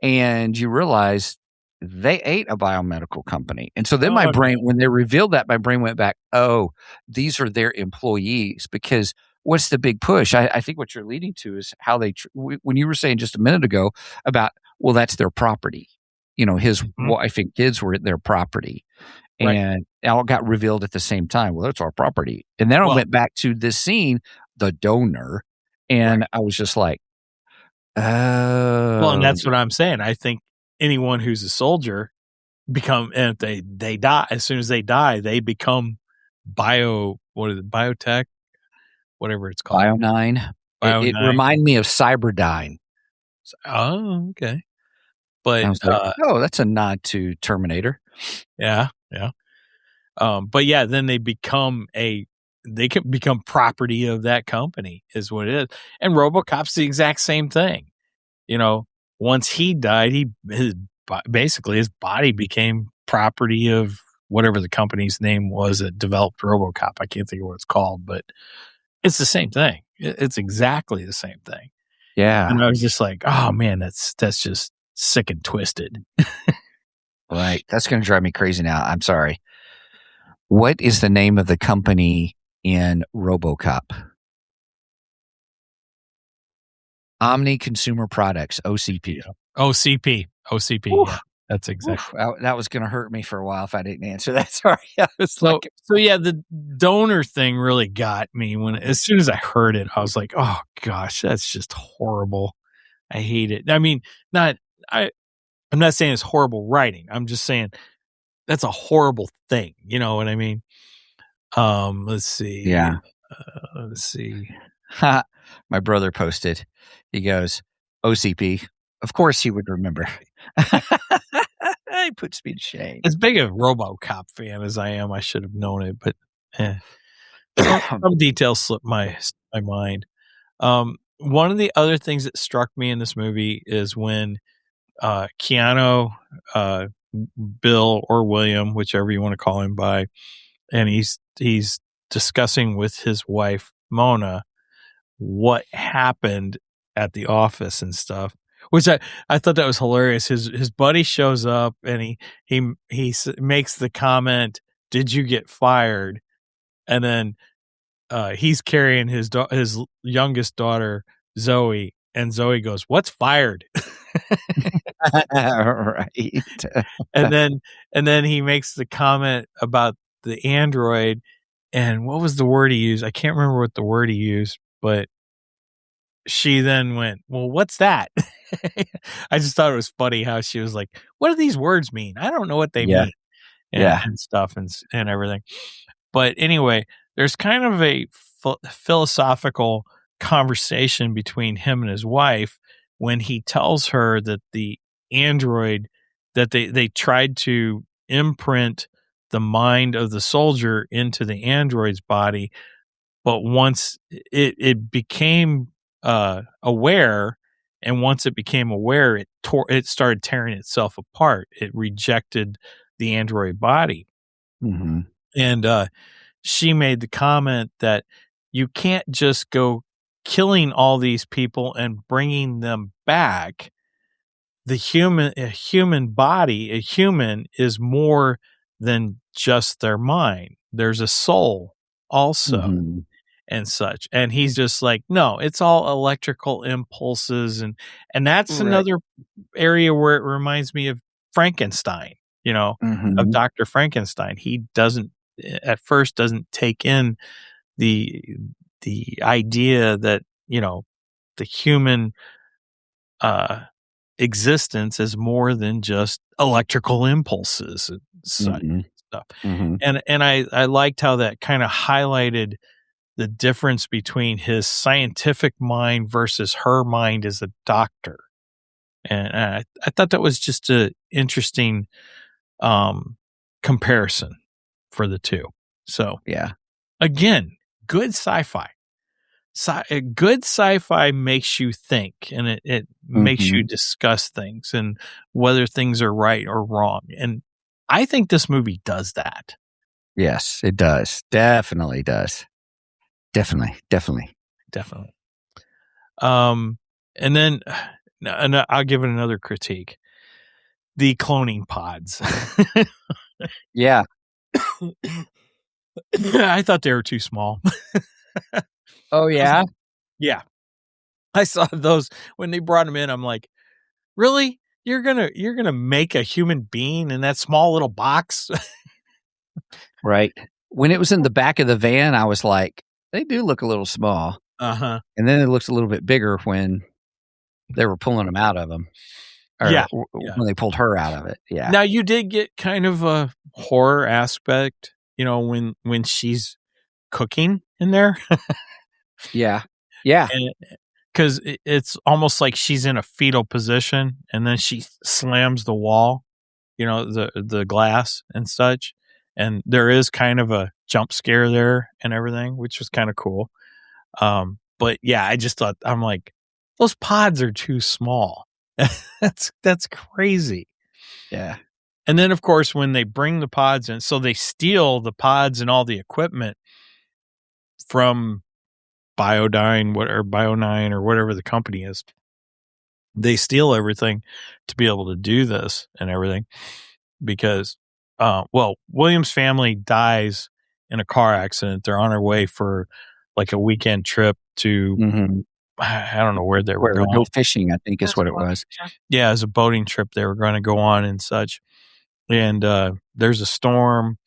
and you realize they ain't a biomedical company. And so then my brain, when they revealed that, my brain went back, oh, these are their employees. Because what's the big push? I think what you're leading to is how they, when you were saying just a minute ago about, well, that's their property. His wife and kids were their property. Right. And it all got revealed at the same time. Well, that's our property. And then I went back to this scene, the donor, and I was just like, oh. Well, and that's what I'm saying. I think anyone who's a soldier and if they die, as soon as they die, they become biotech, whatever it's called. Bio9. It reminded me of Cyberdyne. Oh, okay. But I was like, that's a nod to Terminator. Yeah. But yeah, then they can become property of that company, is what it is. And RoboCop's the exact same thing. Once he died, basically his body became property of whatever the company's name was that developed RoboCop. I can't think of what it's called, but it's the same thing. It's exactly the same thing. Yeah. And I was just like, oh man, that's just sick and twisted. Right. That's going to drive me crazy now. I'm sorry. What is the name of the company in RoboCop? Omni Consumer Products, OCP. OCP. Yeah, that's exactly. That was going to hurt me for a while if I didn't answer that. Sorry. So yeah, the donor thing really got me as soon as I heard it. I was like, oh gosh, that's just horrible. I hate it. I mean, I'm not saying it's horrible writing. I'm just saying that's a horrible thing. You know what I mean? Let's see. Yeah. Let's see. My brother posted. He goes, OCP. Of course he would remember. He puts me to shame. As big a RoboCop fan as I am, I should have known it, but some details slipped my mind. one of the other things that struck me in this movie is when Keanu, Bill or William, whichever you want to call him by, and he's discussing with his wife Mona what happened at the office and stuff, which I thought that was hilarious. His buddy shows up and he makes the comment, "Did you get fired?" And then he's carrying his youngest daughter Zoe, and Zoe goes, "What's fired?" Right. and then he makes the comment about the android, and what was the word he used? I can't remember what the word he used, but she then went, "Well, what's that?" I just thought it was funny how she was like, "What do these words mean? I don't know what they Yeah. mean," Yeah. and stuff and everything. But anyway, there's kind of a philosophical conversation between him and his wife when he tells her that the android, that they tried to imprint the mind of the soldier into the android's body, but once it became aware, and once it became aware, it started tearing itself apart. It rejected the android body. Mm-hmm. And she made the comment that you can't just go killing all these people and bringing them back. A human body, a human is more than just their mind. There's a soul also. Mm-hmm. And such. And he's just like, no, it's all electrical impulses. And that's Right. another area where it reminds me of Frankenstein, of Mm-hmm. Dr. Frankenstein. He at first doesn't take in the idea that, the human existence is more than just electrical impulses and such Mm-hmm. stuff. Mm-hmm. And I liked how that kind of highlighted the difference between his scientific mind versus her mind as a doctor. And I thought that was just an interesting comparison for the two. So, Yeah. again, good sci-fi. Good sci-fi makes you think, and it makes Mm-hmm. you discuss things and whether things are right or wrong. And I think this movie does that. Yes, it does. Definitely does. Definitely. And then I'll give it another critique. The cloning pods. Yeah. I thought they were too small. Oh, yeah. Yeah. I saw those when they brought them in. I'm like, really? You're gonna make a human being in that small little box? Right. When it was in the back of the van, I was like, they do look a little small. Uh-huh. And then it looks a little bit bigger when they were pulling them out of them. Or Yeah. when they pulled her out of it. Yeah. Now you did get kind of a horror aspect, when she's cooking in there. Yeah. Yeah. Because it's almost like she's in a fetal position, and then she slams the wall, the glass and such. And there is kind of a jump scare there and everything, which was kind of cool. But yeah, I just thought, I'm like, those pods are too small. That's crazy. Yeah. And then, of course, when they bring the pods in, so they steal the pods and all the equipment from Biodyne or whatever the company is. They steal everything to be able to do this and everything because, William's family dies in a car accident. They're on their way for like a weekend trip to, Mm-hmm. I don't know where they were going. Go fishing, I think is what it was. Yeah, it was a boating trip they were going to go on and such. And there's a storm,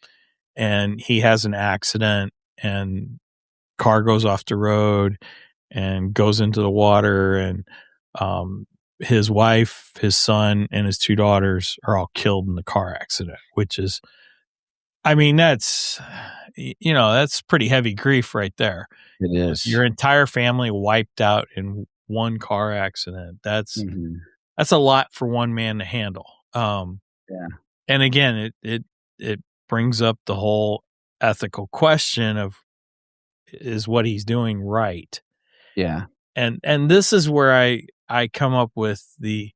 and he has an accident, and car goes off the road and goes into the water, and his wife, his son, and his two daughters are all killed in the car accident, which is, I mean, that's pretty heavy grief right there. It is. Your entire family wiped out in one car accident. That's a lot for one man to handle. Yeah. And again, it brings up the whole ethical question of, is what he's doing right? Yeah. And this is where I come up with the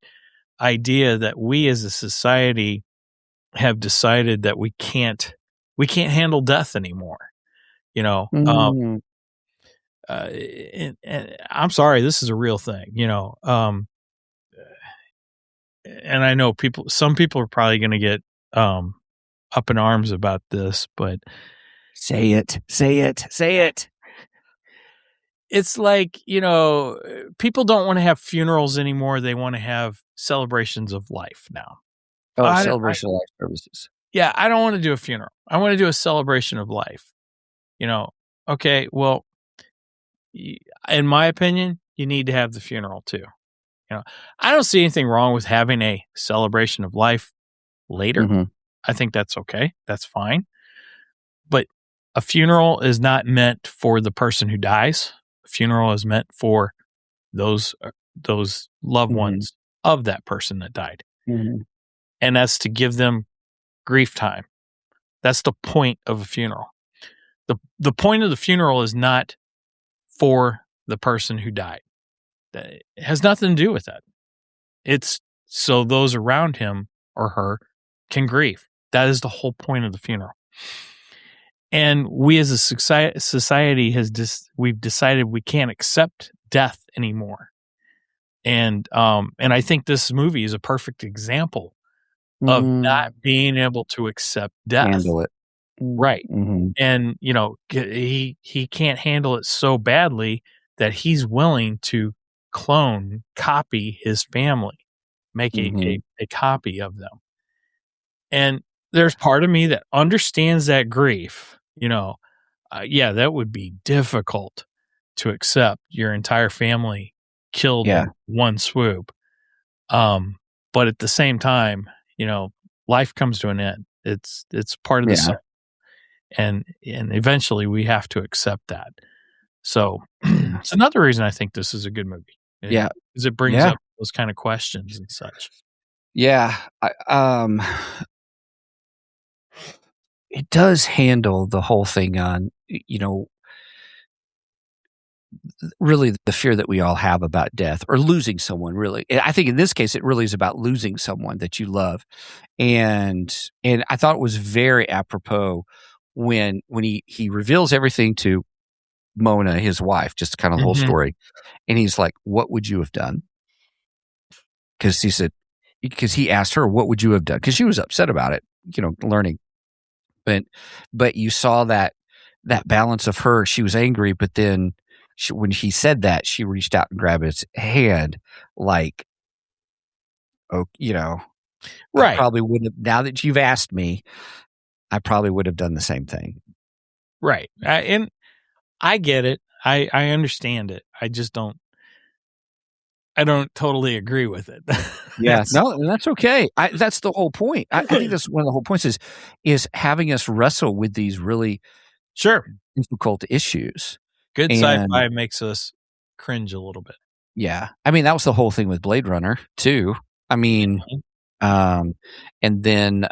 idea that we as a society have decided that we can't handle death anymore. Mhm. And I'm sorry, this is a real thing. And I know some people are probably going to get up in arms about this, but Say it. Say it. Say it. it's like, people don't want to have funerals anymore. They want to have celebrations of life now. Oh, celebration of life services. Yeah, I don't want to do a funeral. I want to do a celebration of life. Okay, well, in my opinion, you need to have the funeral too. I don't see anything wrong with having a celebration of life later. Mm-hmm. I think that's okay. That's fine. But a funeral is not meant for the person who dies. A funeral is meant for those loved ones of that person that died. Mm-hmm. And that's to give them grief time. That's the point of a funeral. The point of the funeral is not for the person who died. It has nothing to do with that. It's so those around him or her can grieve. That is the whole point of the funeral. And we as a society we've decided we can't accept death anymore. And I think this movie is a perfect example of not being able to accept death. Handle it. Right. Mm-hmm. And, he can't handle it so badly that he's willing to copy his family, make a copy of them. And there's part of me that understands that grief. Yeah, that would be difficult to accept your entire family killed in one swoop. But at the same time, life comes to an end. It's part of the cycle. And eventually we have to accept that. So it's another reason I think this is a good movie. Yeah. Because it brings up those kind of questions and such. Yeah. It does handle the whole thing on, really the fear that we all have about death or losing someone, really. I think in this case, it really is about losing someone that you love. And I thought it was very apropos when he reveals everything to Mona, his wife, just kind of the whole story. And he's like, what would you have done? Because he asked her, what would you have done? Because she was upset about it, learning. But you saw that balance of her. She was angry, but then when he said that, she reached out and grabbed his hand, like, oh, right. I probably wouldn't have. Now that you've asked me, I probably would have done the same thing. Right. And I get it. I understand it. I just don't totally agree with it. Yeah. No, that's okay. That's the whole point. I think that's one of the whole points is having us wrestle with these really difficult issues. Good sci-fi makes us cringe a little bit. Yeah. I mean, that was the whole thing with Blade Runner too. I mean, and then,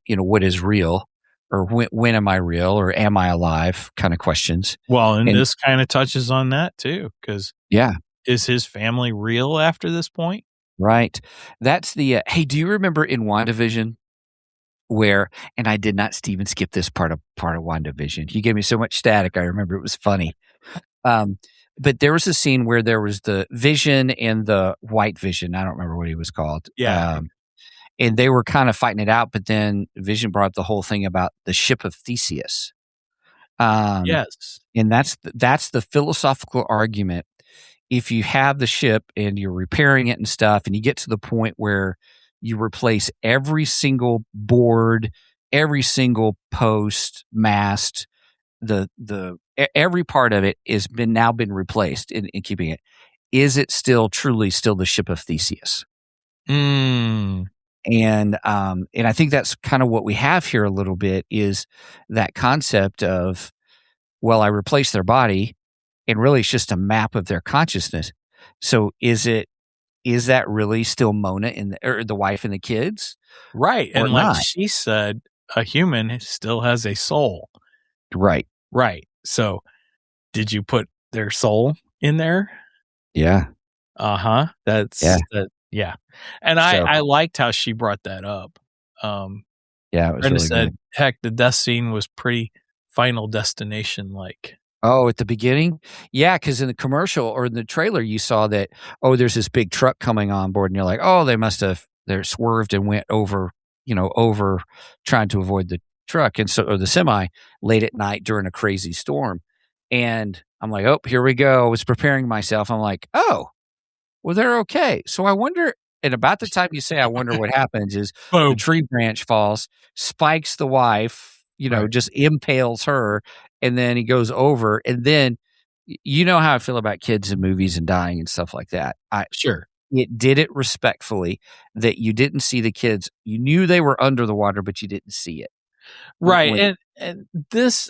what is real? Or when am I real, or am I alive? Kind of questions. Well, and this kind of touches on that too, because is his family real after this point? Right. That's the. Hey, do you remember in WandaVision where? And I did not Steven skip this part of WandaVision. You gave me so much static. I remember it was funny. But there was a scene where there was the Vision and the White Vision. I don't remember what he was called. Yeah. And they were kind of fighting it out, but then Vision brought up the whole thing about the ship of Theseus. Yes. And that's the philosophical argument. If you have the ship and you're repairing it and stuff, and you get to the point where you replace every single board, every single post, mast, every part of it has now been replaced in keeping it. Is it truly still the ship of Theseus? And I think that's kind of what we have here a little bit, is that concept of, well, I replaced their body, and really it's just a map of their consciousness. So is that really still Mona or the wife and the kids? Right. And like she said, a human still has a soul. Right. Right. So did you put their soul in there? Yeah. That's Yeah. that. Yeah, and So- I liked how she brought that up. Yeah, it was Brenda really said, good. "Heck, the death scene was pretty Final Destination like." Oh, at the beginning? Yeah, because in the commercial or in the trailer, you saw that, oh, there's this big truck coming on board, and you're like, oh, they're swerved and went over, over trying to avoid the truck or the semi late at night during a crazy storm. And I'm like, oh, here we go. I was preparing myself. I'm like, oh, well, they're okay. So I wonder, and about the time you say, I wonder what happens is the Boom. tree branch falls, spikes the wife, Right. just impales her, and then he goes over. And then, you know how I feel about kids in movies and dying and stuff like that. Sure. It did it respectfully that you didn't see the kids. You knew they were under the water, but you didn't see it. Right. And this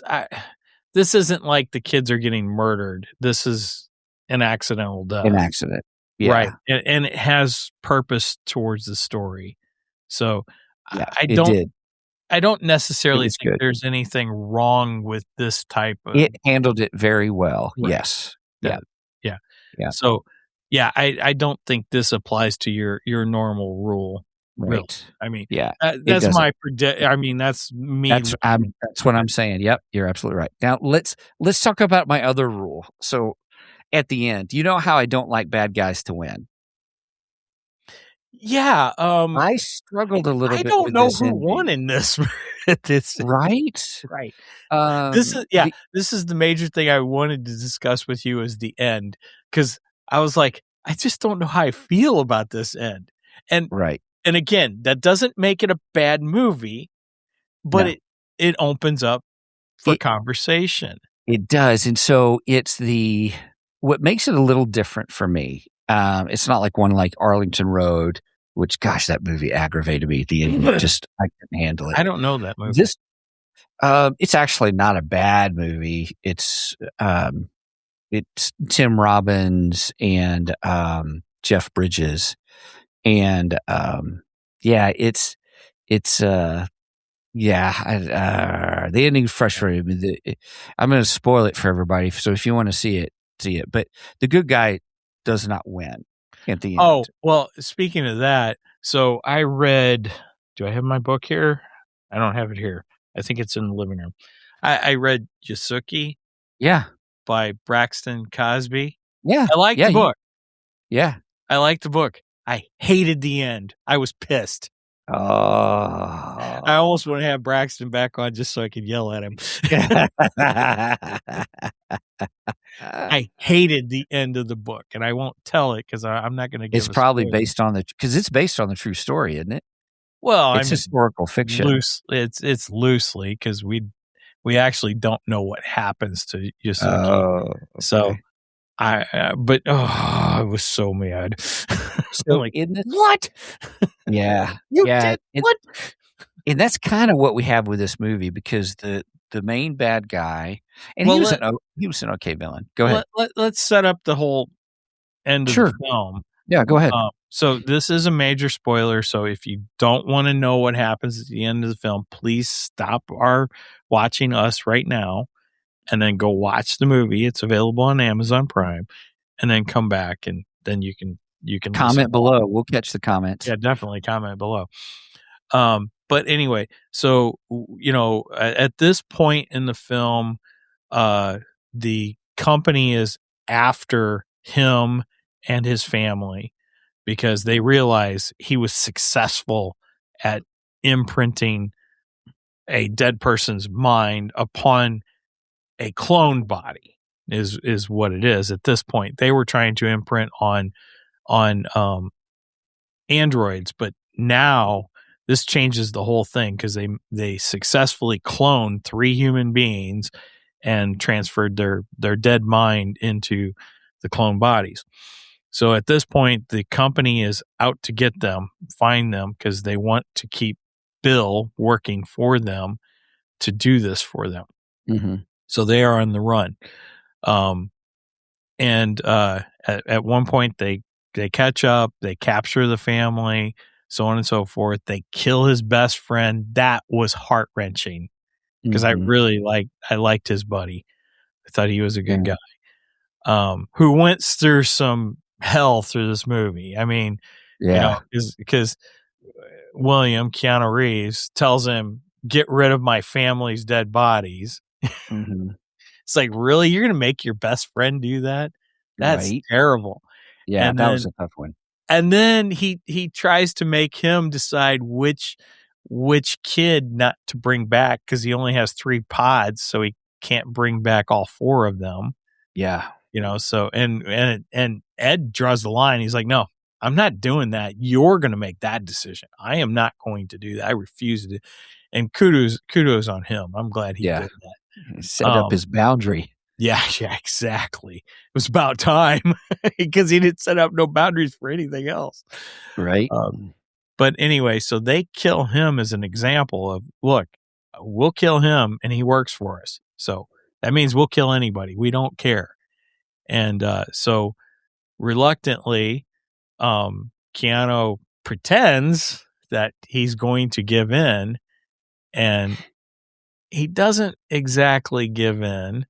isn't like the kids are getting murdered. This is an accidental death. An accident. Yeah. Right. And it has purpose towards the story. So Yeah, I it did. I don't necessarily was think good. there's anything wrong with this type of. It handled it very well. Right. Yes. Yeah. Yeah. Yeah. So, yeah, I don't think this applies to your normal rule. Really. Right. I mean, Yeah. that's doesn't. my I mean, that's me. That's what I'm saying. Yep, you're absolutely right. Now let's talk about my other rule. So at the end, you know how I don't like bad guys to win. Yeah. I struggled a little I bit. don't with know this who ending. won in this. Right? Right. This This is the major thing I wanted to discuss with you is the end, because I was like, I just don't know how I feel about this end. And right. And again, that doesn't make it a bad movie, but No. it opens up for conversation. It does. And so it's what makes it a little different for me. It's not like one like Arlington Road, which, gosh, that movie aggravated me at the end. I couldn't handle it. I don't know that movie. It's actually not a bad movie. It's Tim Robbins and Jeff Bridges. And the ending frustrated me. I'm going to spoil it for everybody. So if you want to see it, see it. But the good guy does not win at the end. Oh, well, speaking of that, so I read, do I have my book here? I don't have it here. I think it's in the living room. I read Yasuki. Yeah. By Braxton Cosby. Yeah. I like the book. Yeah. I like the book. I hated the end. I was pissed. Oh. I almost want to have Braxton back on just so I could yell at him. I hated the end of the book, and I won't tell it because I'm not going to give It's probably based on it's based on the true story, isn't it? Well, it's historical fiction. It's loosely because we actually don't know what happens to Yasuki. Oh, okay. So I was so mad. So like, what? Yeah. You did what? And that's kind of what we have with this movie, because the main bad guy, and he was an okay villain. Go ahead. Let's set up the whole end of the film. Yeah, go ahead. So this is a major spoiler. So if you don't want to know what happens at the end of the film, please stop watching us right now and then go watch the movie. It's available on Amazon Prime, and then come back, and then you can comment below. We'll catch the comments. Yeah, definitely comment below. But anyway, so at this point in the film, the company is after him and his family because they realize he was successful at imprinting a dead person's mind upon a cloned body is what it is. At this point, they were trying to imprint on androids, but now this changes the whole thing because they successfully cloned 3 human beings and transferred their dead mind into the clone bodies. So at this point, the company is out to get them, find them, because they want to keep Bill working for them to do this for them. Mm-hmm. So they are on the run. At one point they catch up, they capture the family, so on and so forth. They kill his best friend. That was heart-wrenching because I liked his buddy. I thought he was a good guy. who went through some hell through this movie. I mean, because William, Keanu Reeves, tells him, get rid of my family's dead bodies. Mm-hmm. It's like, really? You're going to make your best friend do that? That's terrible. Yeah, and that then, was a tough one. And then he tries to make him decide which kid not to bring back, because he only has 3 pods, so he can't bring back all 4 of them. Yeah. So and Ed draws the line. He's like, no, I'm not doing that. You're going to make that decision. I am not going to do that. I refuse to. And kudos on him. I'm glad he did that. He set up his boundary. Yeah, exactly. It was about time, because he didn't set up no boundaries for anything else. Right. But anyway, so they kill him as an example of, look, we'll kill him and he works for us. So that means we'll kill anybody. We don't care. And so reluctantly, Keanu pretends that he's going to give in, and he doesn't exactly give in.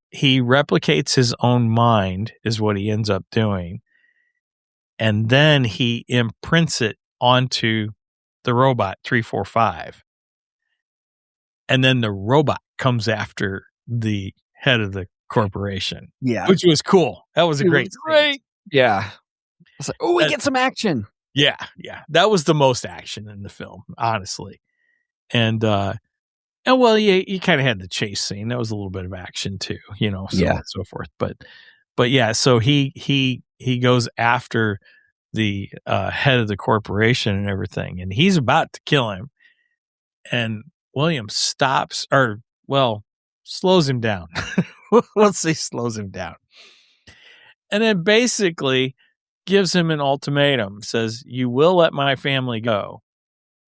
He replicates his own mind is what he ends up doing. And then he imprints it onto the robot 345. And then the robot comes after the head of the corporation. Yeah. Which was cool. That was a great scene. Yeah. It's like, we get some action. Yeah. That was the most action in the film, honestly. And well, you kind of had the chase scene. That was a little bit of action too, so on and so forth. But yeah, so he goes after the head of the corporation and everything, and he's about to kill him. And William stops, slows him down. Let's say slows him down. And then basically gives him an ultimatum, says, you will let my family go.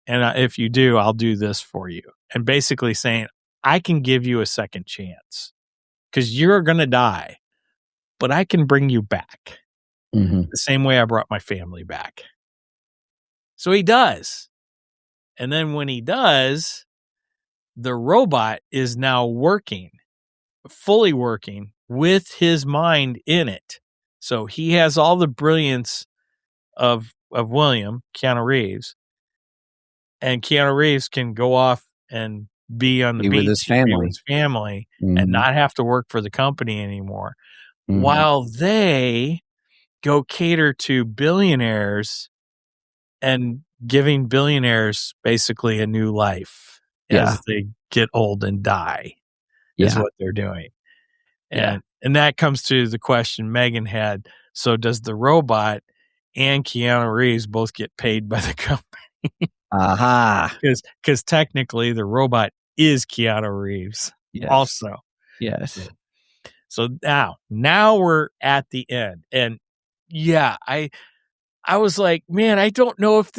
And if you do, I'll do this for you. And basically saying, I can give you a second chance because you're going to die, but I can bring you back the same way I brought my family back. So he does. And then when he does, the robot is now fully working with his mind in it. So he has all the brilliance of William, Keanu Reeves, and Keanu Reeves can go off and be on the beach with his family and not have to work for the company anymore, while they go cater to billionaires and giving billionaires basically a new life as they get old and die is what they're doing. And that comes to the question Megan had. So does the robot and Keanu Reeves both get paid by the company? Aha. Because technically the robot is Keanu Reeves also. Yes. So now we're at the end. And I was like, man, I don't know if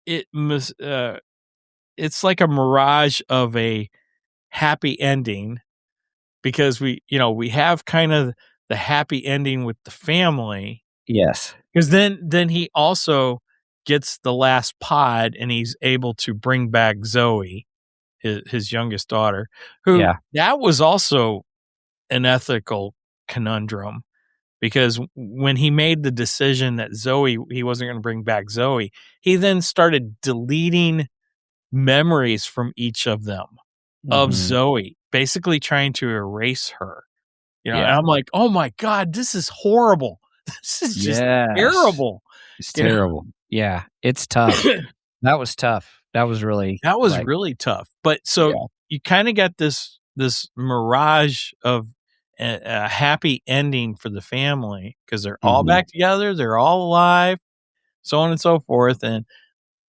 it's like a mirage of a happy ending, because we have kind of the happy ending with the family. Yes. Because then he also gets the last pod and he's able to bring back Zoe, his youngest daughter, who that was also an ethical conundrum, because when he made the decision that he wasn't going to bring back Zoe, he then started deleting memories from each of them of Zoe, basically trying to erase her. And I'm like, oh my God, this is horrible. This is just terrible. It's terrible. Yeah, it's tough. That was tough. That was really tough. But so you kind of got this mirage of a happy ending for the family, because they're all back together, they're all alive, so on and so forth, and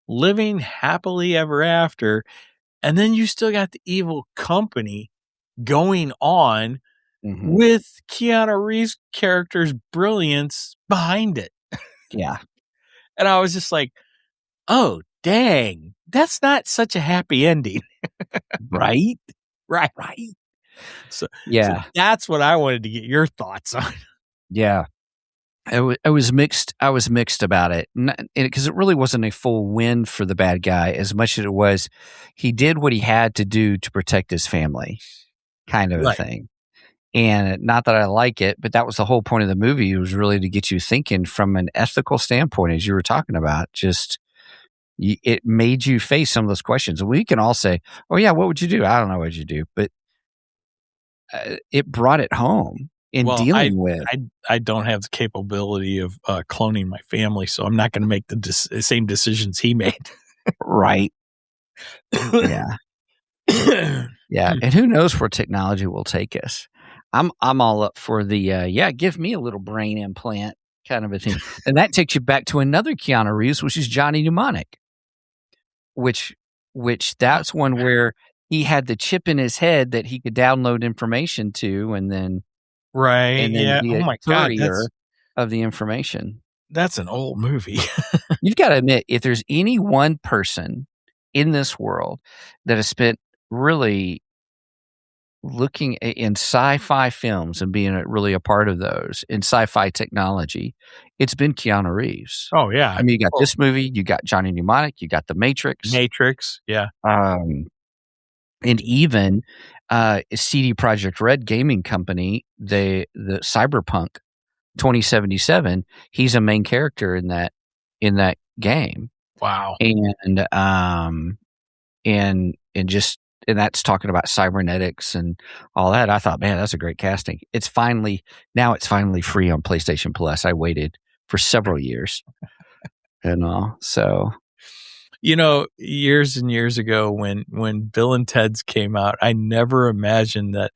living happily ever after. And then you still got the evil company going on with Keanu Reeves' character's brilliance behind it. Yeah. And I was just like, oh, dang, that's not such a happy ending. Right. So that's what I wanted to get your thoughts on. Yeah. I was mixed. I was mixed about it, because it really wasn't a full win for the bad guy as much as it was he did what he had to do to protect his family, kind of a thing. And not that I like it, but that was the whole point of the movie. It was really to get you thinking from an ethical standpoint, as you were talking about. Just it made you face some of those questions. We can all say, "Oh yeah, what would you do?" I don't know what you do, but it brought it home in dealing with. I don't have the capability of cloning my family, so I'm not going to make the same decisions he made. Right. Yeah. Yeah. And who knows where technology will take us. I'm all up for the give me a little brain implant kind of a thing. And that takes you back to another Keanu Reeves, which is Johnny Mnemonic. Which that's one where he had the chip in his head that he could download information to, and then be a courier of the information. That's an old movie. You've got to admit, if there's any one person in this world that has spent really looking in sci-fi films and being really a part of those in sci-fi technology, it's been Keanu Reeves. Oh yeah. I mean, you got this movie, you got Johnny Mnemonic, you got The Matrix. Yeah. And even CD Projekt Red gaming company, the Cyberpunk 2077, he's a main character in that game. Wow. And that's talking about cybernetics and all that. I thought, man, that's a great casting. It's finally free on PlayStation Plus. I waited for several years. So years and years ago when Bill and Ted's came out, I never imagined that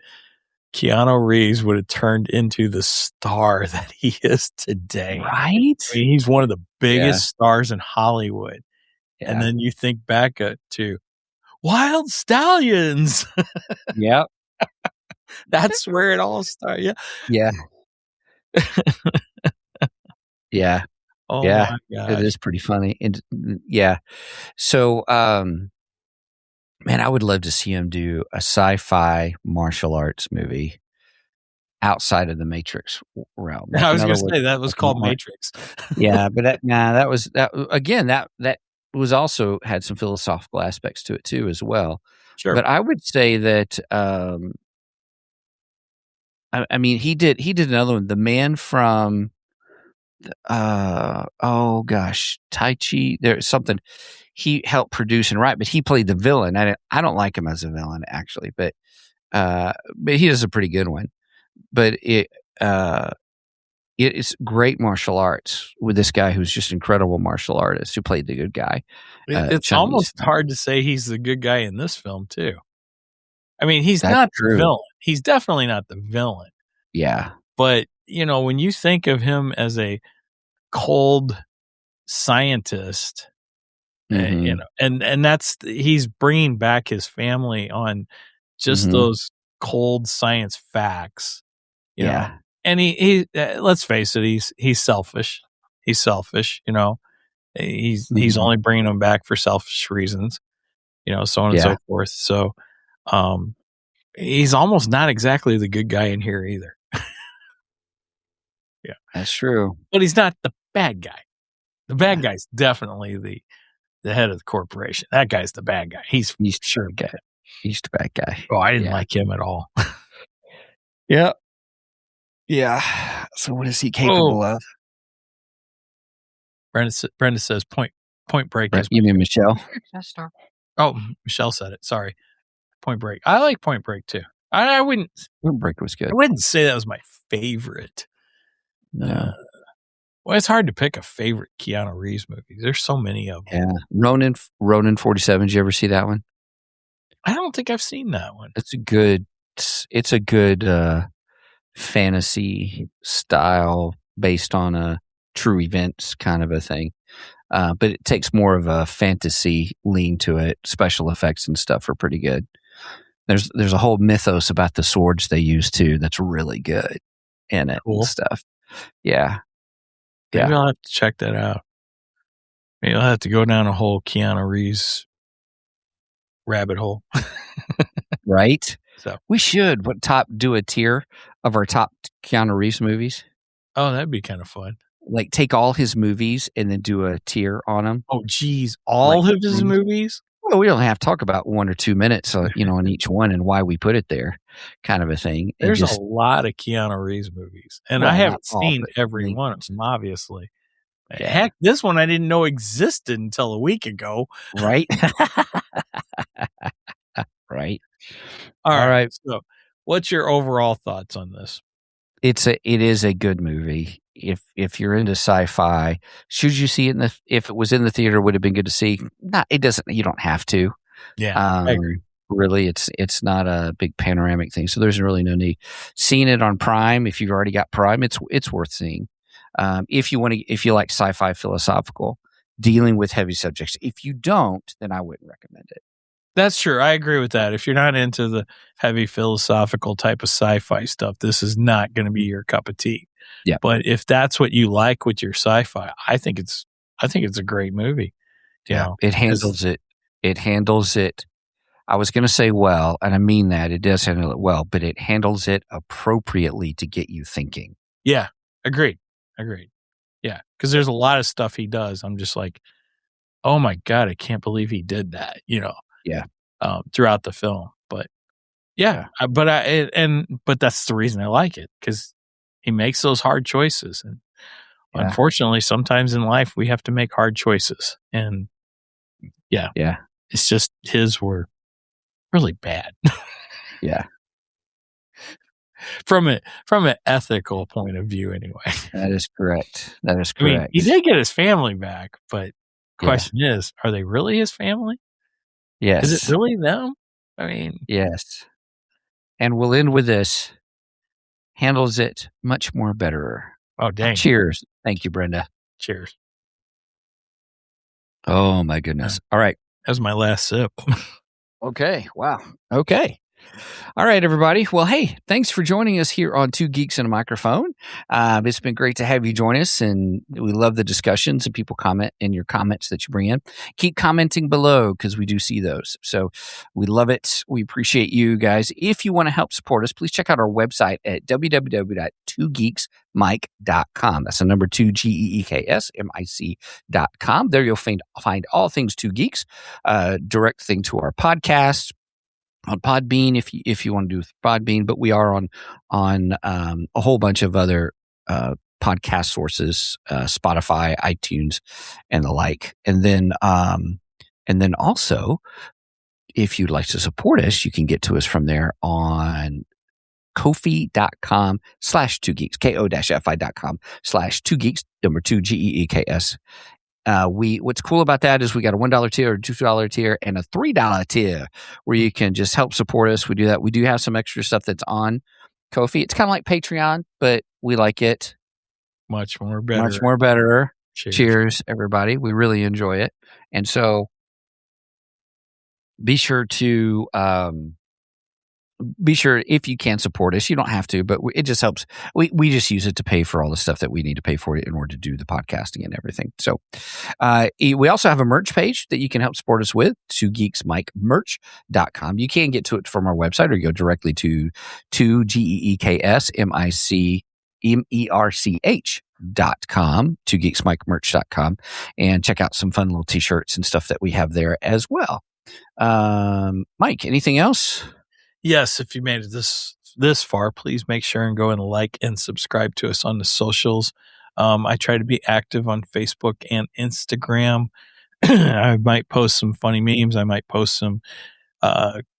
Keanu Reeves would have turned into the star that he is today. Right? I mean, he's one of the biggest stars in Hollywood. Yeah. And then you think back to Wild Stallions. Yep. That's where it all started. Yeah. Yeah. Yeah. Oh yeah. My God. It is pretty funny. And yeah. So, man, I would love to see him do a sci-fi martial arts movie outside of the Matrix realm. Like, I was going to say that was called Matrix. Yeah, but that was also had some philosophical aspects to it too, as well. Sure. But I would say that, I mean, he did another one, The Man from, Tai Chi. There's something he helped produce and write, but he played the villain. I don't like him as a villain actually, but he does a pretty good one. But it's great martial arts with this guy who's just incredible martial artist who played the good guy. It's almost hard to say he's the good guy in this film too. I mean, he's not the villain. He's definitely not the villain. Yeah. But, when you think of him as a cold scientist, and he's bringing back his family on just those cold science facts, you know. And he let's face it, he's selfish. He's selfish, He's only bringing them back for selfish reasons, so on and so forth. So, he's almost not exactly the good guy in here either. Yeah, that's true. But he's not the bad guy. The bad guy's definitely the head of the corporation. That guy's the bad guy. He's sure bad. He's the bad guy. Oh, I didn't like him at all. Yeah. Yeah. So what is he capable of? Brenda says Point Break. You mean Michelle? Oh, Michelle said it. Sorry. Point Break. I like Point Break too. I wouldn't. Point Break was good. I wouldn't say that was my favorite. No. Well, it's hard to pick a favorite Keanu Reeves movie. There's so many of them. Yeah. Ronin 47. Did you ever see that one? I don't think I've seen that one. It's a good fantasy style based on a true events kind of a thing. But it takes more of a fantasy lean to it. Special effects and stuff are pretty good. There's a whole mythos about the swords they use too that's really good in it and stuff. Yeah. Maybe I'll have to check that out. Maybe I'll have to go down a whole Keanu Reeves rabbit hole. Right? So we should do a tier of our top Keanu Reeves movies. Oh, that'd be kind of fun. Like take all his movies and then do a tier on them. Oh, geez. All of his movies? Well, we only have to talk about 1 or 2 minutes, on each one and why we put it there, kind of a thing. And There's just, a lot of Keanu Reeves movies, and well, I not haven't all, seen but every main one of ones. them, obviously. Yeah. Heck, this one I didn't know existed until a week ago. Right? Right. All All right. right. So, what's your overall thoughts on this? It is a good movie. If you're into sci-fi, should you see it if it was in the theater, would have been good to see? Not, it doesn't. You don't have to. Yeah, I agree. Really, it's not a big panoramic thing, so there's really no need. Seeing it on Prime, if you've already got Prime, it's worth seeing. If you like sci-fi philosophical, dealing with heavy subjects. If you don't, then I wouldn't recommend it. That's true. I agree with that. If you're not into the heavy philosophical type of sci-fi stuff, this is not going to be your cup of tea. Yeah. But if that's what you like with your sci-fi, I think it's a great movie. It handles it. It handles it. I was going to say well, and I mean that. It does handle it well, but it handles it appropriately to get you thinking. Yeah. Agreed. Yeah. Because there's a lot of stuff he does. I'm just like, oh my God, I can't believe he did that, Yeah. Throughout the film. But yeah, but that's the reason I like it, because he makes those hard choices. And unfortunately, sometimes in life we have to make hard choices. And yeah, it's just his were really bad. Yeah. From an ethical point of view, anyway. That is correct. I mean, he did get his family back, but question is, are they really his family? Yes. Is it really them? I mean, yes. And we'll end with this. Handles it much more better. Oh, dang. Cheers. Thank you, Brenda. Cheers. Oh, my goodness. All right. That was my last sip. Okay. Wow. Okay. All right, everybody. Well, hey, thanks for joining us here on Two Geeks and a Microphone. It's been great to have you join us, and we love the discussions and people comment and your comments that you bring in. Keep commenting below because we do see those. So we love it. We appreciate you guys. If you want to help support us, please check out our website at www.twogeeksmic.com. That's the number 2 GEEKSMIC.com. There you'll find all things Two Geeks, direct thing to our podcast. On Podbean, if you want to do Podbean, but we are on a whole bunch of other podcast sources, Spotify, iTunes, and the like. And then also, if you'd like to support us, you can get to us from there on Ko-fi.com/2geeks, ko-fi.com/2geeks, number 2 GEEKS. What's cool about that is we got a $1 tier, a $2 tier, and a $3 tier where you can just help support us. We do that. We do have some extra stuff that's on Ko-fi. It's kind of like Patreon, but we like it much more better. Much more better. Cheers, everybody. We really enjoy it. And so be sure if you can support us. You don't have to, but it just helps. We just use it to pay for all the stuff that we need to pay for in order to do the podcasting and everything. So we also have a merch page that you can help support us with, twogeeksmicmerch.com. You can get to it from our website or go directly to GEEKSMICMERCH.com, twogeeksmicmerch.com, and check out some fun little t-shirts and stuff that we have there as well. Mike, anything else? Yes, if you made it this far, please make sure and go and like and subscribe to us on the socials. I try to be active on Facebook and Instagram. I might post some funny memes. I might post some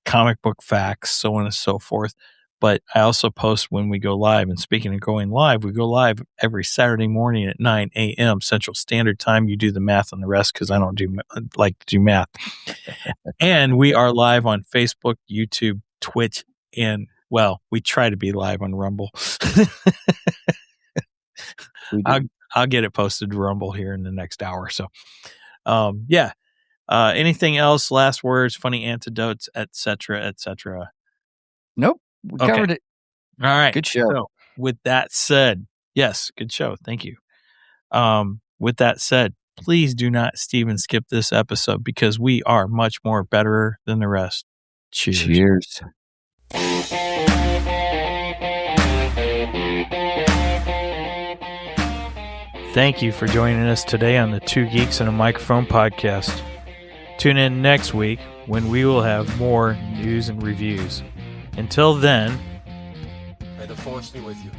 comic book facts, so on and so forth. But I also post when we go live. And speaking of going live, we go live every Saturday morning at 9 a.m. Central Standard Time. You do the math on the rest because I don't like to do math. And we are live on Facebook, YouTube, Twitch, and we try to be live on Rumble. I'll get it posted to Rumble here in the next hour. So, anything else? Last words, funny anecdotes, etc., etc. Nope, we covered it. All right, good show. So, with that said, yes, good show. Thank you. With that said, please do not skip this episode because we are much more better than the rest. Cheers. Thank you for joining us today on the Two Geeks and a Microphone podcast. Tune in next week when we will have more news and reviews. Until then, may the force be with you.